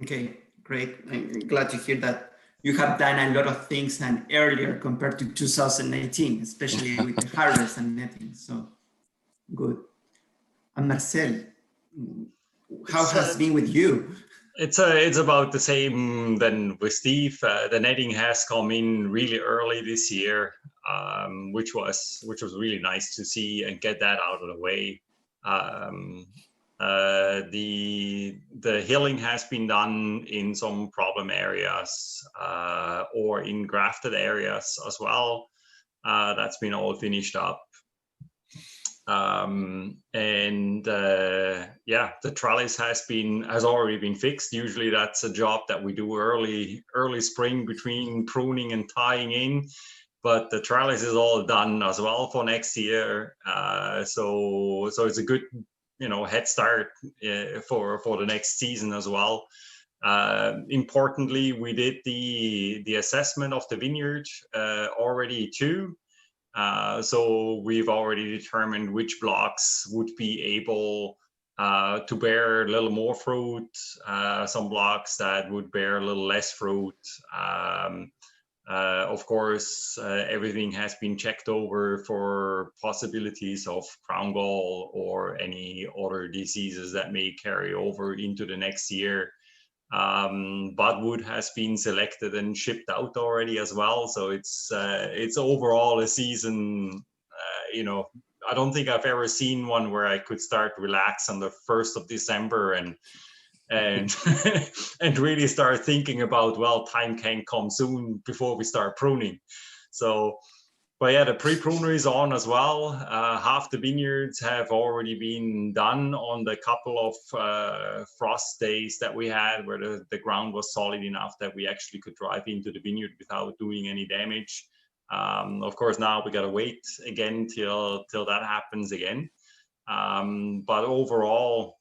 Okay, great. I'm glad to hear that you have done a lot of things and earlier compared to 2019, especially with the harvest and netting. So good. And Marcel, how has it been with you? It's about the same than with Steve. The netting has come in really early this year, which was really nice to see and get that out of the way. The hilling has been done in some problem areas or in grafted areas as well. That's been all finished up. The trellis has already been fixed. Usually that's a job that we do early spring between pruning and tying in, but the trellis is all done as well for next year. So it's a good head start for the next season as well. Importantly, we did the assessment of the vineyard already too. So we've already determined which blocks would be able to bear a little more fruit, some blocks that would bear a little less fruit. Of course, everything has been checked over for possibilities of crown gall or any other diseases that may carry over into the next year. Budwood has been selected and shipped out already as well. So it's overall a season, I don't think I've ever seen one where I could start relax on the 1st of December and and really start thinking about, well, time can come soon before we start pruning. So, but yeah, the pre-pruner is on as well. Half the vineyards have already been done on the couple of frost days that we had, where the ground was solid enough that we actually could drive into the vineyard without doing any damage. Of course, now we got to wait again till that happens again. But overall,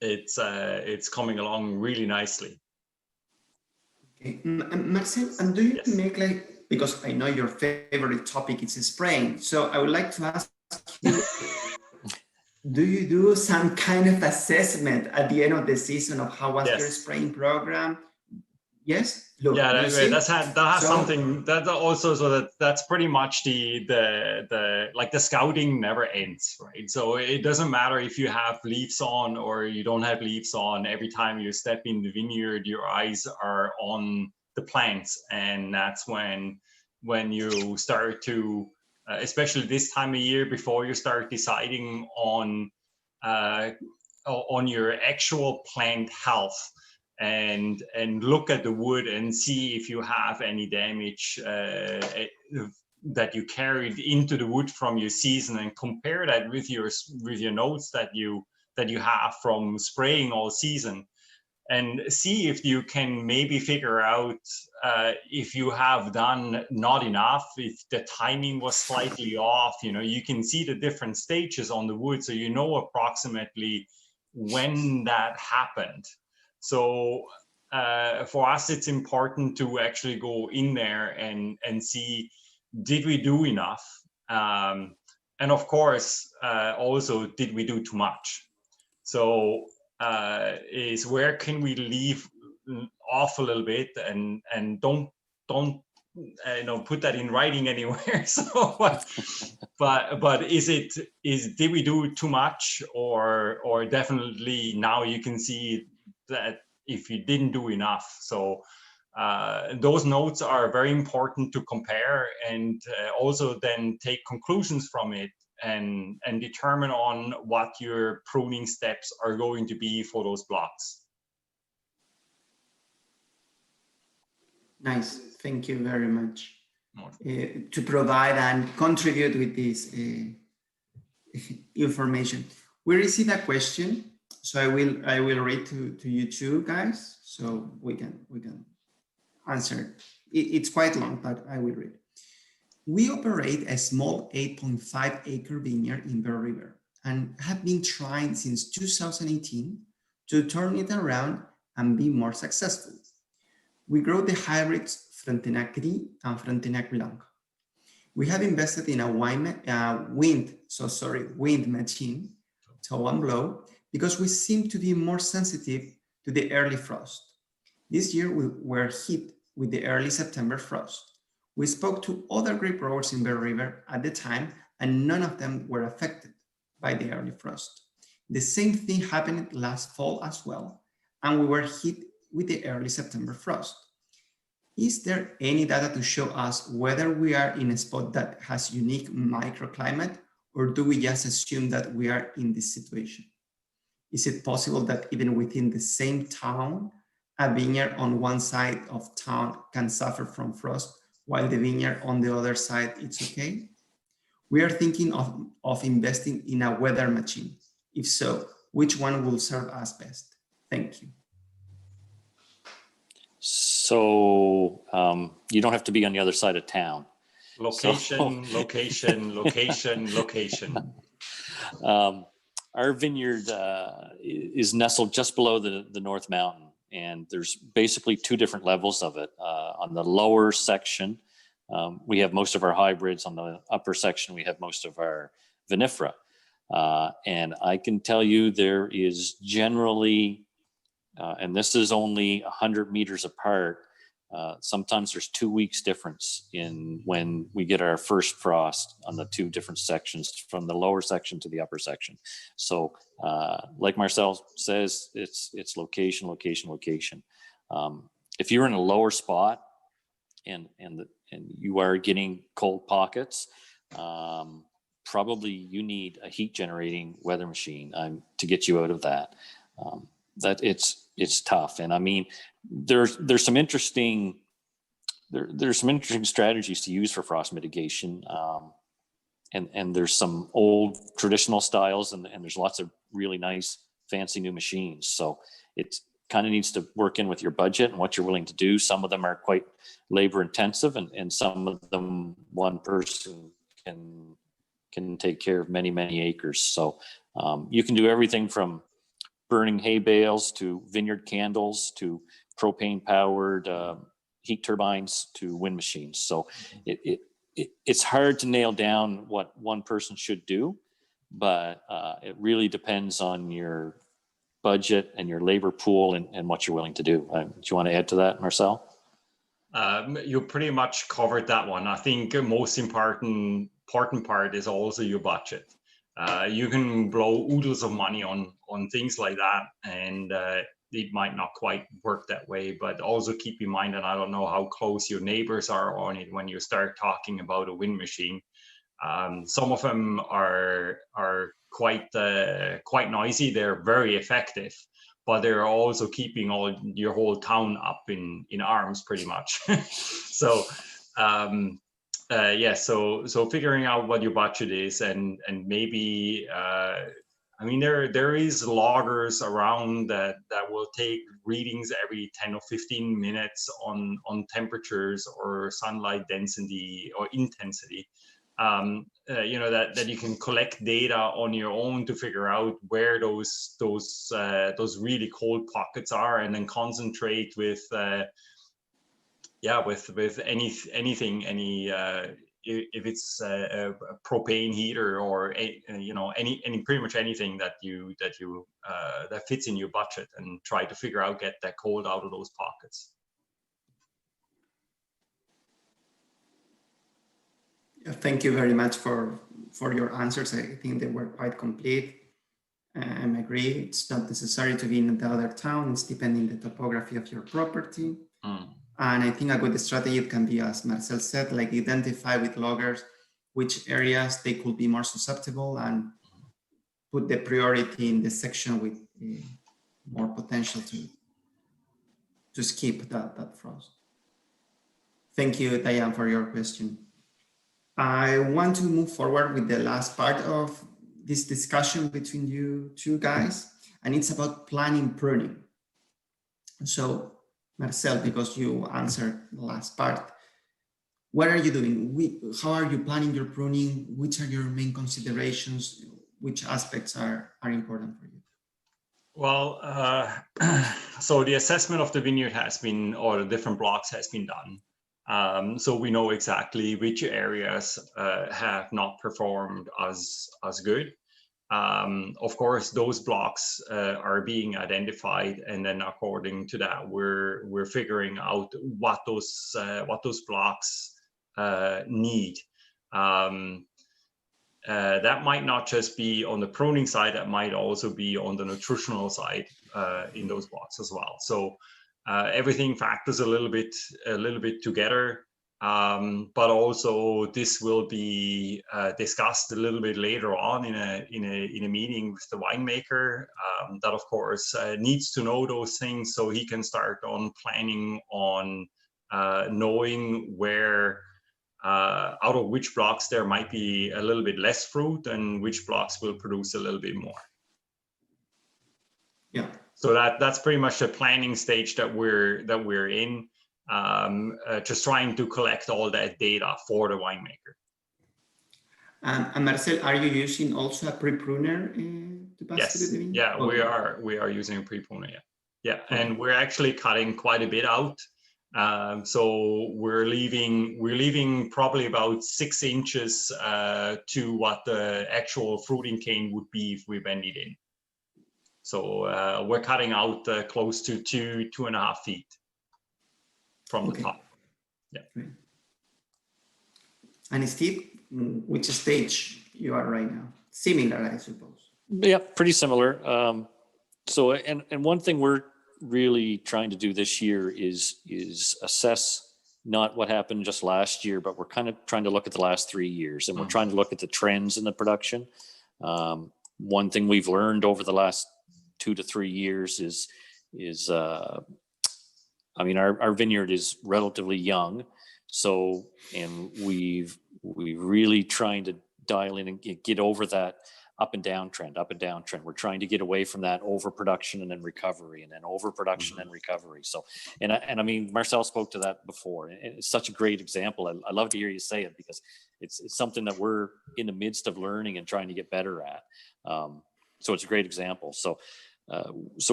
it's coming along really nicely. Marcel, and do you Yes. make like, because I know your favorite topic is spraying, so I would like to ask you, do you do some kind of assessment at the end of the season of how was your Yes. spraying program? Yes. Look, Yeah, you see? that has So- something that also, so that's pretty much the like the scouting never ends, right? So it doesn't matter if you have leaves on or you don't have leaves on. Every time you step in the vineyard, your eyes are on the plants, and that's when you start to, especially this time of year, before you start deciding on your actual plant health. And look at the wood and see if you have any damage that you carried into the wood from your season, and compare that with your notes that you have from spraying all season, and see if you can maybe figure out if you have done not enough, if the timing was slightly off. You can see the different stages on the wood, so you know approximately when that happened. So for us, it's important to actually go in there and see, did we do enough? And of course, also, did we do too much? So is where can we leave off a little bit, and don't put that in writing anywhere. So but did we do too much, or definitely now you can see that if you didn't do enough. So those notes are very important to compare, and also then take conclusions from it, and determine on what your pruning steps are going to be for those blocks. Nice, thank you very much to provide and contribute with this information. We received a question, so I will read to you too, guys, so we can answer. It's quite long, but I will read. We operate a small 8.5 acre vineyard in Bear River and have been trying since 2018 to turn it around and be more successful. We grow the hybrids Frontenac Gris and Frontenac Blanc. We have invested in a wind machine, tow and blow, because we seem to be more sensitive to the early frost. This year we were hit with the early September frost. We spoke to other grape growers in Bear River at the time, and none of them were affected by the early frost. The same thing happened last fall as well, and we were hit with the early September frost. Is there any data to show us whether we are in a spot that has unique microclimate, or do we just assume that we are in this situation? Is it possible that even within the same town, a vineyard on one side of town can suffer from frost, while the vineyard on the other side, it's okay? We are thinking of investing in a weather machine. If so, which one will serve us best? Thank you. So you don't have to be on the other side of town. Location. Our vineyard is nestled just below the North Mountain, and there's basically two different levels of it. On the lower section, we have most of our hybrids. On the upper section, we have most of our vinifera. And I can tell you there is generally, and this is only 100 meters apart, sometimes there's 2 weeks difference in when we get our first frost on the two different sections, from the lower section to the upper section. So like Marcel says, it's location. If you're in a lower spot and you are getting cold pockets, probably you need a heat generating weather machine to get you out of that. That it's tough. And I mean, there's some interesting strategies to use for frost mitigation. And there's some old traditional styles, and there's lots of really nice fancy new machines. So it kind of needs to work in with your budget and what you're willing to do. Some of them are quite labor intensive, and some of them one person can take care of many acres. So you can do everything from burning hay bales to vineyard candles to propane powered heat turbines to wind machines. So it's hard to nail down what one person should do, but it really depends on your budget and your labor pool and what you're willing to do. Do you want to add to that, Marcel? You pretty much covered that one. I think the most important part is also your budget. You can blow oodles of money on things like that, and it might not quite work that way. But also keep in mind, and I don't know how close your neighbors are on it when you start talking about a wind machine. Some of them are quite noisy. They're very effective, but they're also keeping your whole town up in arms pretty much. So so figuring out what your budget is, and maybe I mean there is loggers around that will take readings every 10 or 15 minutes on temperatures or sunlight density or intensity. That you can collect data on your own to figure out where those really cold pockets are, and then concentrate with anything, if it's a propane heater or any pretty much anything that fits in your budget, and try to figure out, get that cold out of those pockets. Thank you very much for your answers. I think they were quite complete. I agree. It's not necessary to be in the other town. It's depending on the topography of your property. And I think a good strategy can be, as Marcel said, like identify with loggers which areas they could be more susceptible, and put the priority in the section with more potential to skip that frost. Thank you, Diane, for your question. I want to move forward with the last part of this discussion between you two guys, and it's about planning pruning. So, Marcel, because you answered the last part, what are you doing? How are you planning your pruning? Which are your main considerations? Which aspects are important for you? Well, so the assessment of the vineyard has been, or the different blocks has been done. So we know exactly which areas have not performed as good. Of course, those blocks are being identified, and then according to that, we're figuring out what those blocks need. That might not just be on the pruning side; that might also be on the nutritional side in those blocks as well. So everything factors a little bit together. But also this will be discussed a little bit later on in a meeting with the winemaker, that of course needs to know those things, so he can start on planning on knowing where out of which blocks there might be a little bit less fruit, and which blocks will produce a little bit more. Yeah. So that's pretty much the planning stage that we're in. Just trying to collect all that data for the winemaker. And Marcel, are you using also a pre-pruner to pass Yes. through the vineyard? Yeah, Okay. we are using a pre-pruner. Yeah, Okay. And we're actually cutting quite a bit out. So we're leaving probably about 6 inches to what the actual fruiting cane would be if we bend it in. So we're cutting out close to 2.5 feet from the top. Yeah. Great. And Steve, which stage you are right now? Similar, I suppose. Yeah, pretty similar. So one thing we're really trying to do this year is assess not what happened just last year, but we're kind of trying to look at the last 3 years, and we're trying to look at the trends in the production. One thing we've learned over the last 2 to 3 years is I mean, our vineyard is relatively young, so, and we've really trying to dial in and get over that up and down trend. We're trying to get away from that overproduction and then recovery, and then overproduction and recovery. So, and I mean, Marcel spoke to that before, and it's such a great example. I love to hear you say it, because it's something that we're in the midst of learning and trying to get better at. So it's a great example. So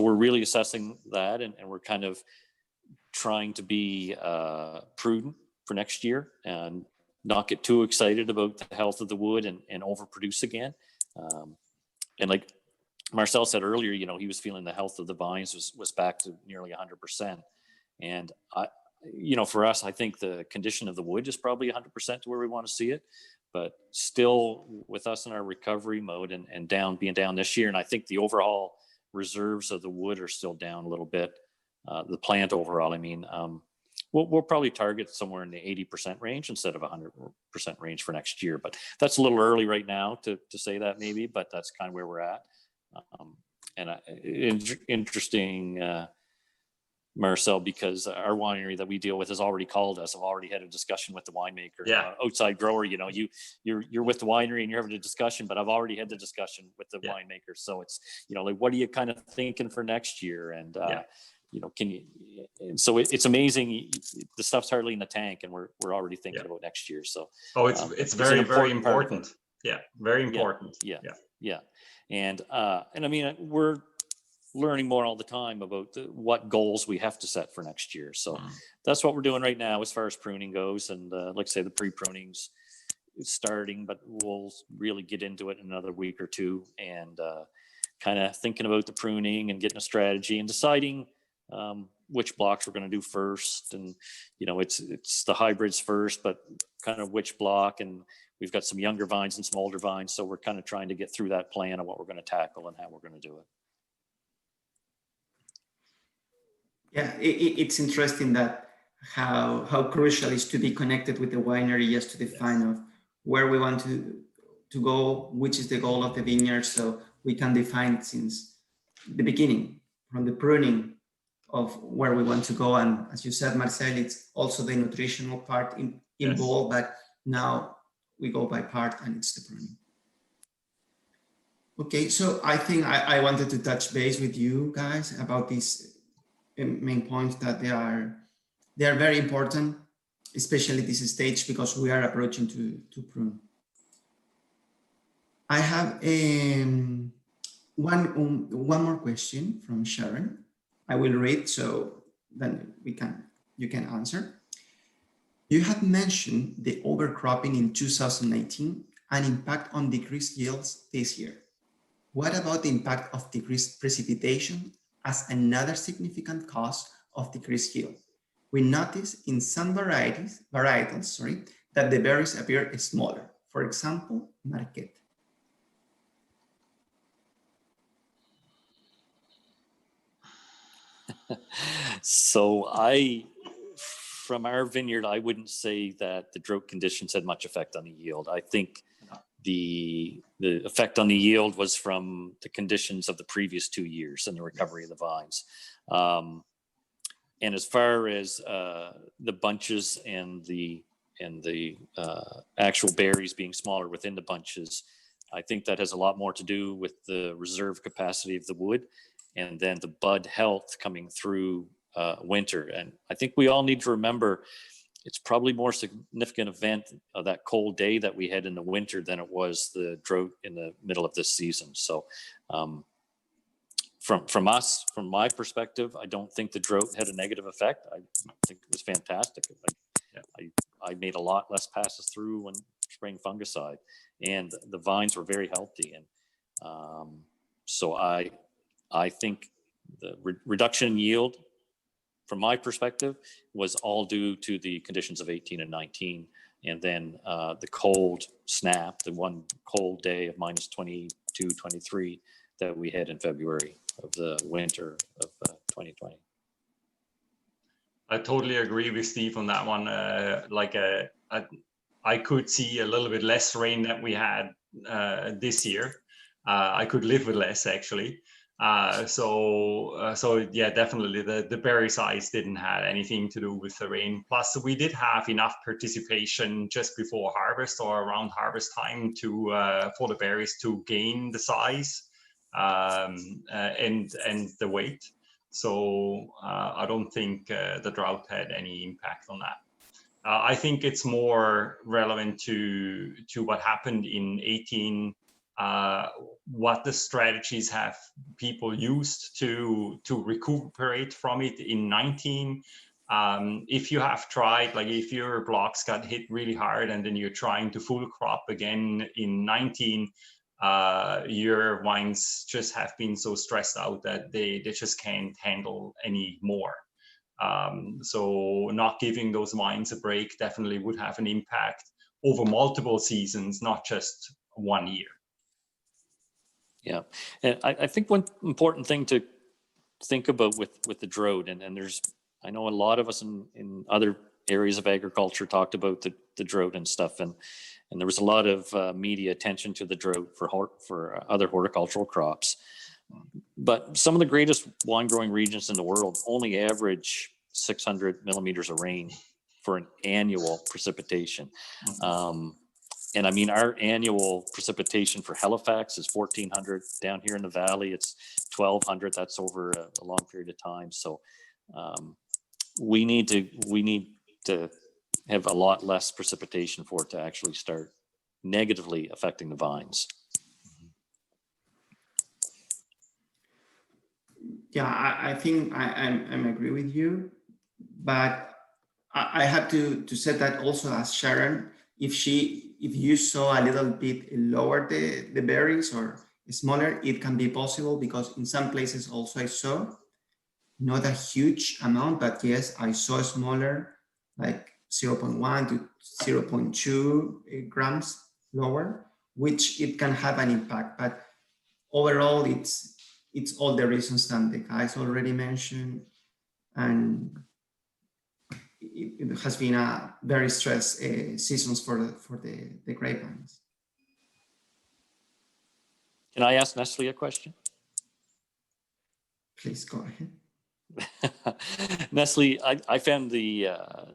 we're really assessing that, and we're kind of trying to be prudent for next year and not get too excited about the health of the wood and overproduce again. And like Marcel said earlier, you know, he was feeling the health of the vines was back to nearly 100%. And you know, for us, I think the condition of the wood is probably 100% to where we want to see it, but still with us in our recovery mode and being down this year. And I think the overall reserves of the wood are still down a little bit. The plant overall, I mean, we'll probably target somewhere in the 80% range instead of 100% range for next year, but that's a little early right now to say that maybe, but that's kind of where we're at. Interesting, Marcel, because our winery that we deal with has already called us. I've already had a discussion with the winemaker, outside grower. You know, you're with the winery and you're having a discussion, but I've already had the discussion with the winemaker. So it's, you know, like, what are you kind of thinking for next year? And you know, can you? And so it's amazing. The stuff's hardly in the tank, and we're already thinking about next year. So it's very very important. Yeah, very important. Yeah. And I mean, we're learning more all the time about what goals we have to set for next year. So that's what we're doing right now as far as pruning goes. And like I say, the pre-pruning's starting, but we'll really get into it in another week or two, and kind of thinking about the pruning and getting a strategy and deciding which blocks we're going to do first. And, you know, it's the hybrids first, but kind of which block. And we've got some younger vines and some older vines. So we're kind of trying to get through that plan of what we're going to tackle and how we're going to do it. Yeah, it's interesting that how crucial it is to be connected with the winery just to define of where we want to go, which is the goal of the vineyard, so we can define since the beginning, from the pruning of where we want to go. And as you said, Marcel, it's also the nutritional part involved, but now we go by part and it's the pruning. Okay, so I think I wanted to touch base with you guys about these main points, that they are very important, especially this stage, because we are approaching to prune. I have one more question from Sharon. I will read, so then you can answer. You had mentioned the overcropping in 2019 and impact on decreased yields this year. What about the impact of decreased precipitation as another significant cause of decreased yield? We notice in some varietals, that the berries appear smaller. For example, Marquette. So from our vineyard, I wouldn't say that the drought conditions had much effect on the yield. I think the effect on the yield was from the conditions of the previous 2 years and the recovery of the vines. And as far as the bunches and the actual berries being smaller within the bunches, I think that has a lot more to do with the reserve capacity of the wood, and then the bud health coming through winter. And I think we all need to remember, it's probably more significant event of that cold day that we had in the winter than it was the drought in the middle of this season. So from my perspective, I don't think the drought had a negative effect. I think it was fantastic. I made a lot less passes through when spraying fungicide, and the vines were very healthy. And so I think the reduction in yield, from my perspective, was all due to the conditions of 18 and 19. And then the cold snap, the one cold day of minus 22, 23 that we had in February of the winter of 2020. I totally agree with Steve on that one. I could see a little bit less rain that we had this year. I could live with less, actually. So yeah, definitely the berry size didn't have anything to do with the rain. Plus, we did have enough participation just before harvest or around harvest time to for the berries to gain the size and the weight. So I don't think the drought had any impact on that. I think it's more relevant to what happened in 18 what the strategies have people used to recuperate from it in 19. If you have tried, like if your blocks got hit really hard and then you're trying to full crop again in 19, your wines just have been so stressed out that they just can't handle any more. So not giving those wines a break definitely would have an impact over multiple seasons, not just 1 year. Yeah, and I think one important thing to think about with the drought, and there's, I know a lot of us in other areas of agriculture talked about the drought and stuff, and there was a lot of media attention to the drought for other horticultural crops. But some of the greatest wine growing regions in the world only average 600 millimeters of rain for an annual precipitation. And I mean, our annual precipitation for Halifax is 1,400. Down here in the valley, it's 1,200. That's over a long period of time. So we need to have a lot less precipitation for it to actually start negatively affecting the vines. Yeah, I think I'm agree with you, but I have to say that also as Sharon, if you saw a little bit lower the berries or smaller, it can be possible, because in some places also I saw not a huge amount, but yes, I saw smaller, like 0.1 to 0.2 grams lower, which it can have an impact. But overall, it's all the reasons that the guys already mentioned, and it has been a very stressed seasons for the grapevines. Can I ask Neslihan a question? Please go ahead. Neslihan, I found the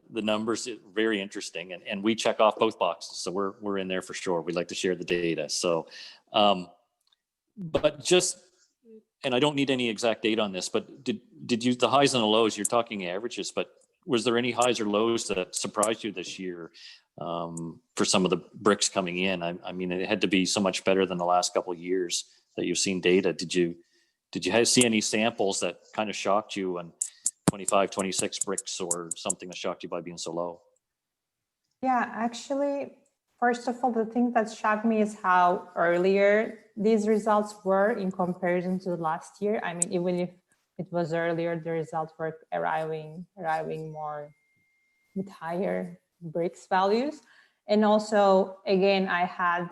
numbers very interesting, and we check off both boxes, so we're in there for sure. We like to share the data. So, but just, and I don't need any exact data on this, but did you, the highs and the lows, you're talking averages, but was there any highs or lows that surprised you this year for some of the bricks coming in? I mean, it had to be so much better than the last couple of years that you've seen data. Did you see any samples that kind of shocked you on 25, 26 bricks, or something that shocked you by being so low? Yeah, actually, first of all, the thing that shocked me is how earlier these results were in comparison to last year. I mean, even if it was earlier, the results were arriving more with higher bricks values. And also, again, I had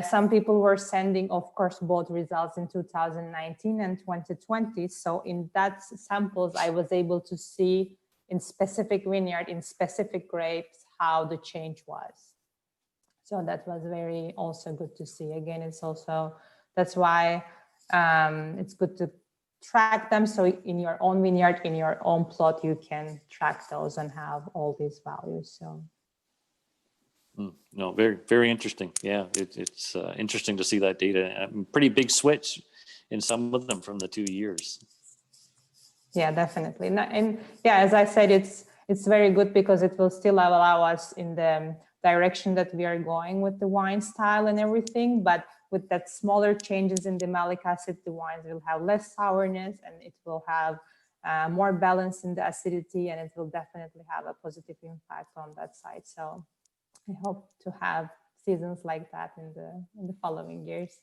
some people were sending, of course, both results in 2019 and 2020. So in that samples, I was able to see in specific vineyard, in specific grapes, how the change was. So that was very also good to see. Again, it's also, that's why it's good to track them. So in your own vineyard, in your own plot, you can track those and have all these values. So. No, very, very interesting. Yeah, it's interesting to see that data. Pretty big switch in some of them from the 2 years. Yeah, definitely. And yeah, as I said, it's very good because it will still allow us in the direction that we are going with the wine style and everything. But with that smaller changes in the malic acid, the wines will have less sourness, and it will have more balance in the acidity, and it will definitely have a positive impact on that side. So I hope to have seasons like that in the following years.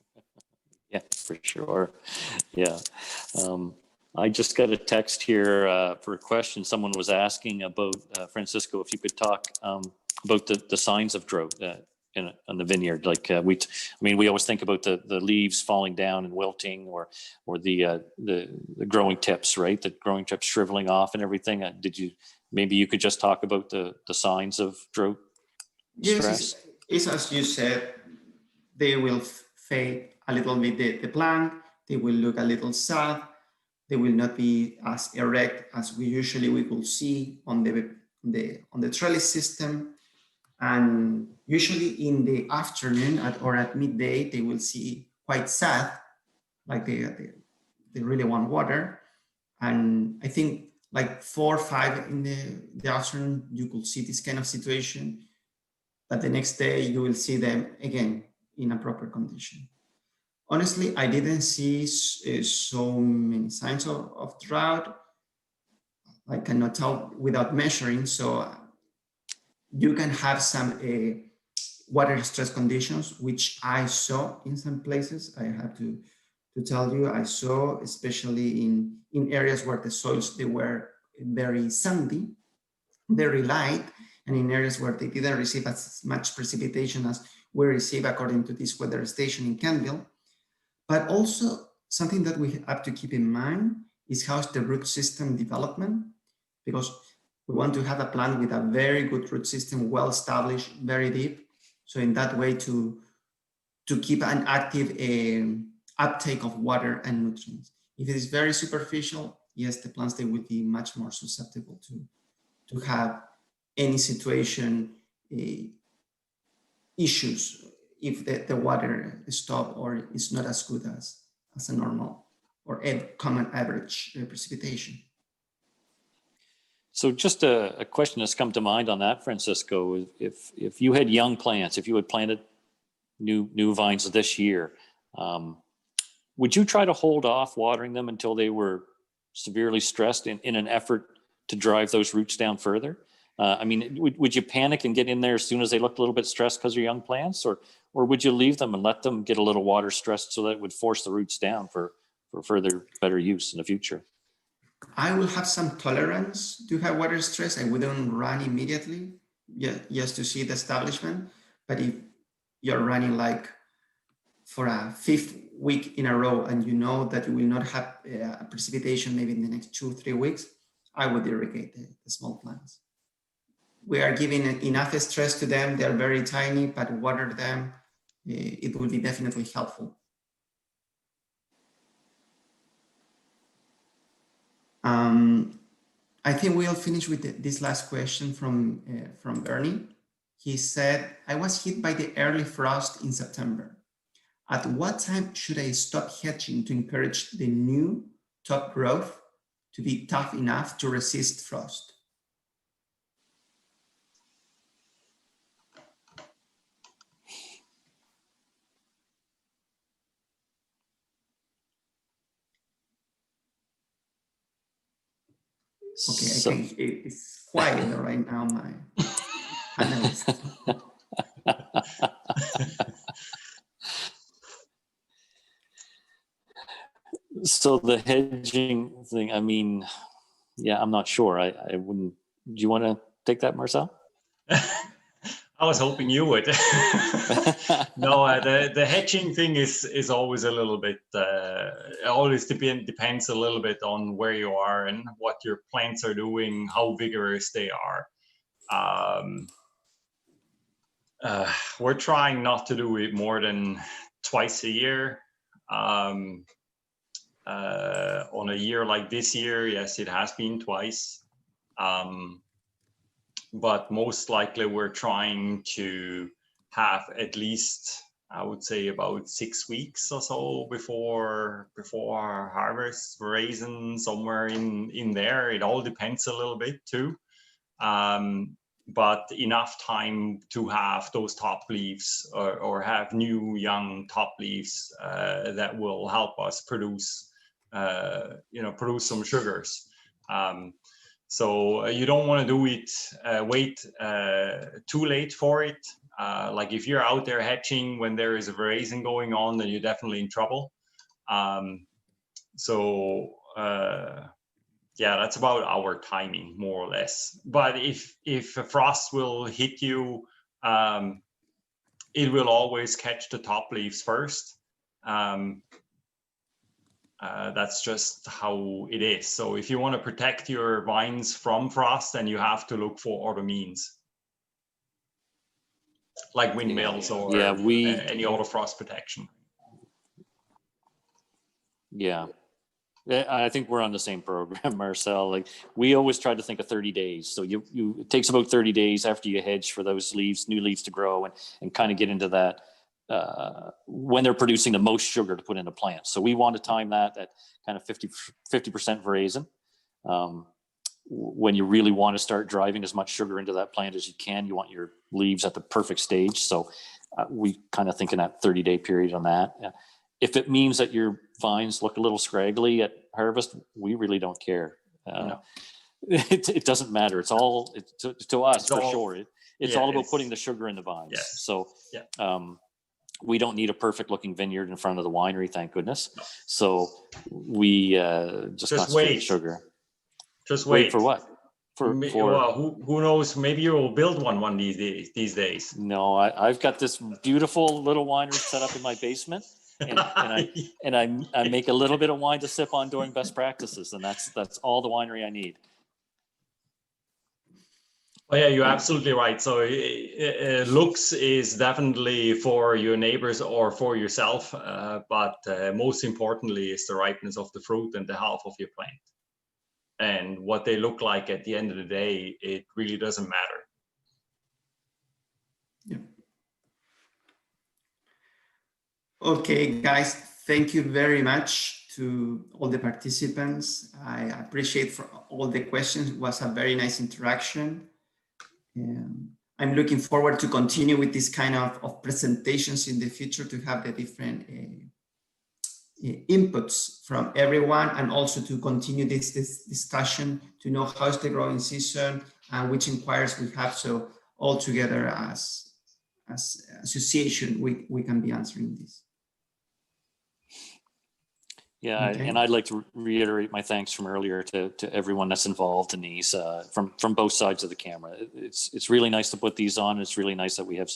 Yeah, for sure. Yeah. I just got a text here for a question. Someone was asking about, Francisco, if you could talk about the signs of drought on the vineyard. Like we always think about the leaves falling down and wilting, or the growing tips, right? The growing tips shriveling off and everything. Maybe you could just talk about the signs of drought? Yes, it's as you said, they will fade a little bit the plant, they will look a little sad, they will not be as erect as we will see on the trellis system. And usually in the afternoon or at midday, they will see quite sad, like they really want water. And I think like 4 or 5 in the afternoon, you could see this kind of situation. But the next day you will see them again in a proper condition. Honestly, I didn't see so many signs of drought. I cannot tell without measuring. So you can have some water stress conditions, which I saw in some places. I have to tell you, I saw, especially in areas where the soils, they were very sandy, very light, and in areas where they didn't receive as much precipitation as we receive according to this weather station in Canville. But also something that we have to keep in mind is how's the root system development, because we want to have a plant with a very good root system, well established, very deep. So in that way to keep an active uptake of water and nutrients. If it is very superficial, yes, the plants, they will be much more susceptible to have any situation issues if the water stop or is not as good as a normal or a common average precipitation. So just a question that's come to mind on that, Francisco, if you had young plants, if you had planted new vines this year, would you try to hold off watering them until they were severely stressed in an effort to drive those roots down further? I mean, would you panic and get in there as soon as they looked a little bit stressed because they're young plants, or would you leave them and let them get a little water stressed so that it would force the roots down for further better use in the future? I will have some tolerance to have water stress. I wouldn't run immediately, just to see the establishment. But if you're running like for a 5th week in a row and you know that you will not have precipitation maybe in the next 2-3 weeks, I would irrigate the small plants. We are giving enough stress to them. They're very tiny, but water them, it will be definitely helpful. I think we'll finish with this last question from Bernie. He said, I was hit by the early frost in September. At what time should I stop hedging to encourage the new top growth to be tough enough to resist frost? Okay, so, I think it's quiet right now, my analyst. So the hedging thing, I mean, yeah, I'm not sure. I wouldn't. Do you want to take that, Marcel? I was hoping you would. No, the hedging thing is always a little bit, always depends a little bit on where you are and what your plants are doing, how vigorous they are. We're trying not to do it more than twice a year. On a year like this year, yes, it has been twice. But most likely we're trying to have at least, I would say, about 6 weeks or so before our harvest, raisin somewhere in there. It all depends a little bit too. But enough time to have those top leaves or have new young top leaves that will help us produce, produce some sugars. So you don't want to do it, wait too late for it. Like if you're out there hatching when there is a raisin going on, then you're definitely in trouble. Yeah, that's about our timing, more or less. But if a frost will hit you, it will always catch the top leaves first. That's just how it is. So if you want to protect your vines from frost, then you have to look for other means, like windmills or any other frost protection. Yeah. I think we're on the same program, Marcel. Like we always try to think of 30 days. So it takes about 30 days after you hedge for those leaves, new leaves to grow and kind of get into that when they're producing the most sugar to put in the plant. So we want to time that at kind of 50% veraison. When you really want to start driving as much sugar into that plant as you can, you want your leaves at the perfect stage. So we kind of think in that 30-day period on that. if it means that your vines look a little scraggly at harvest, we really don't care. It doesn't matter. It's all to us for sure. It's all about putting the sugar in the vines. Yes. So we don't need a perfect looking vineyard in front of the winery, thank goodness. No. So we just wait. Sugar. Just wait for what? Well, who knows? Maybe you will build one these days. No, I've got this beautiful little winery set up in my basement, and I make a little bit of wine to sip on during best practices, and that's all the winery I need. Oh yeah, you're absolutely right. So looks is definitely for your neighbors or for yourself, but most importantly is the ripeness of the fruit and the health of your plant. And what they look like at the end of the day, it really doesn't matter. Yeah. Okay, guys, thank you very much to all the participants. I appreciate for all the questions. It was a very nice interaction. I'm looking forward to continue with this kind of presentations in the future, to have the different inputs from everyone, and also to continue this discussion to know how's the growing season and which inquiries we have. So all together as association, we can be answering this. Yeah, okay. And I'd like to reiterate my thanks from earlier to everyone that's involved in these from both sides of the camera. It's really nice to put these on. It's really nice that we have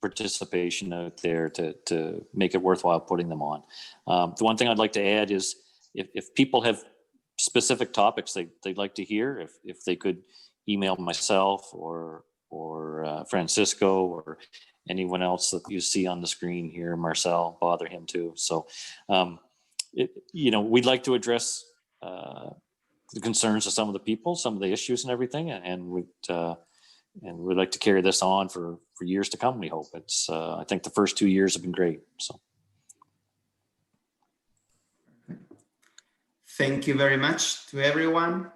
participation out there to make it worthwhile putting them on. The one thing I'd like to add is if people have specific topics they'd like to hear, if they could email myself or Francisco or anyone else that you see on the screen here, Marcel, bother him too. So, we'd like to address the concerns of some of the people, some of the issues and everything, and we'd like to carry this on for years to come. We hope. It's I think the first 2 years have been great. So, thank you very much to everyone.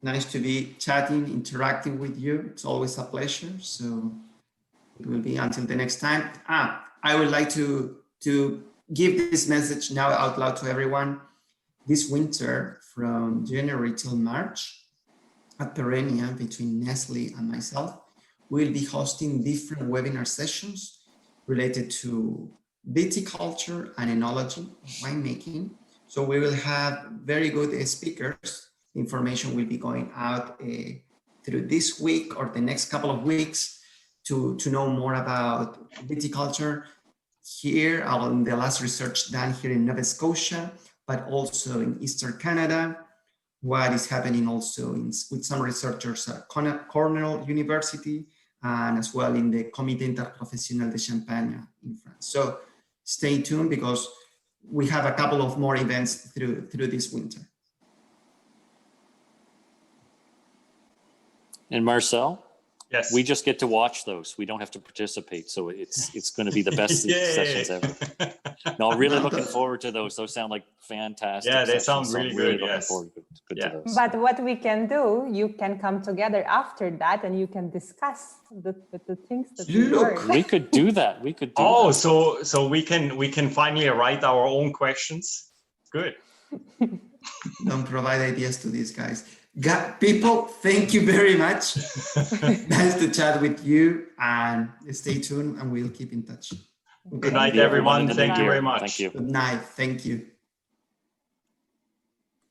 Nice to be chatting, interacting with you. It's always a pleasure. So it will be until the next time. I would like to give this message now out loud to everyone. This winter, from January till March, at Perennia, between Neslihan and myself, we'll be hosting different webinar sessions related to viticulture and enology, winemaking. So we will have very good speakers. Information will be going out through this week or the next couple of weeks to know more about viticulture here on the last research done here in Nova Scotia, but also in Eastern Canada, what is happening also with some researchers at Cornell University, and as well in the Comité Interprofessionnel de Champagne in France. So stay tuned, because we have a couple of more events through this winter. And Marcel? Yes. We just get to watch those. We don't have to participate. So it's going to be the best sessions ever. No, really looking forward to those. Those sound like fantastic. Yeah, they sessions. sound really good. Looking forward to those. But what we can do, you can come together after that and you can discuss the things that you heard. We could do that. We could do that. So we can finally write our own questions. Good. Don't provide ideas to these guys. People, thank you very much. Nice to chat with you, and stay tuned, and we'll keep in touch. Okay. Good night, everyone. Thank you very much. Thank you. Good night. Thank you.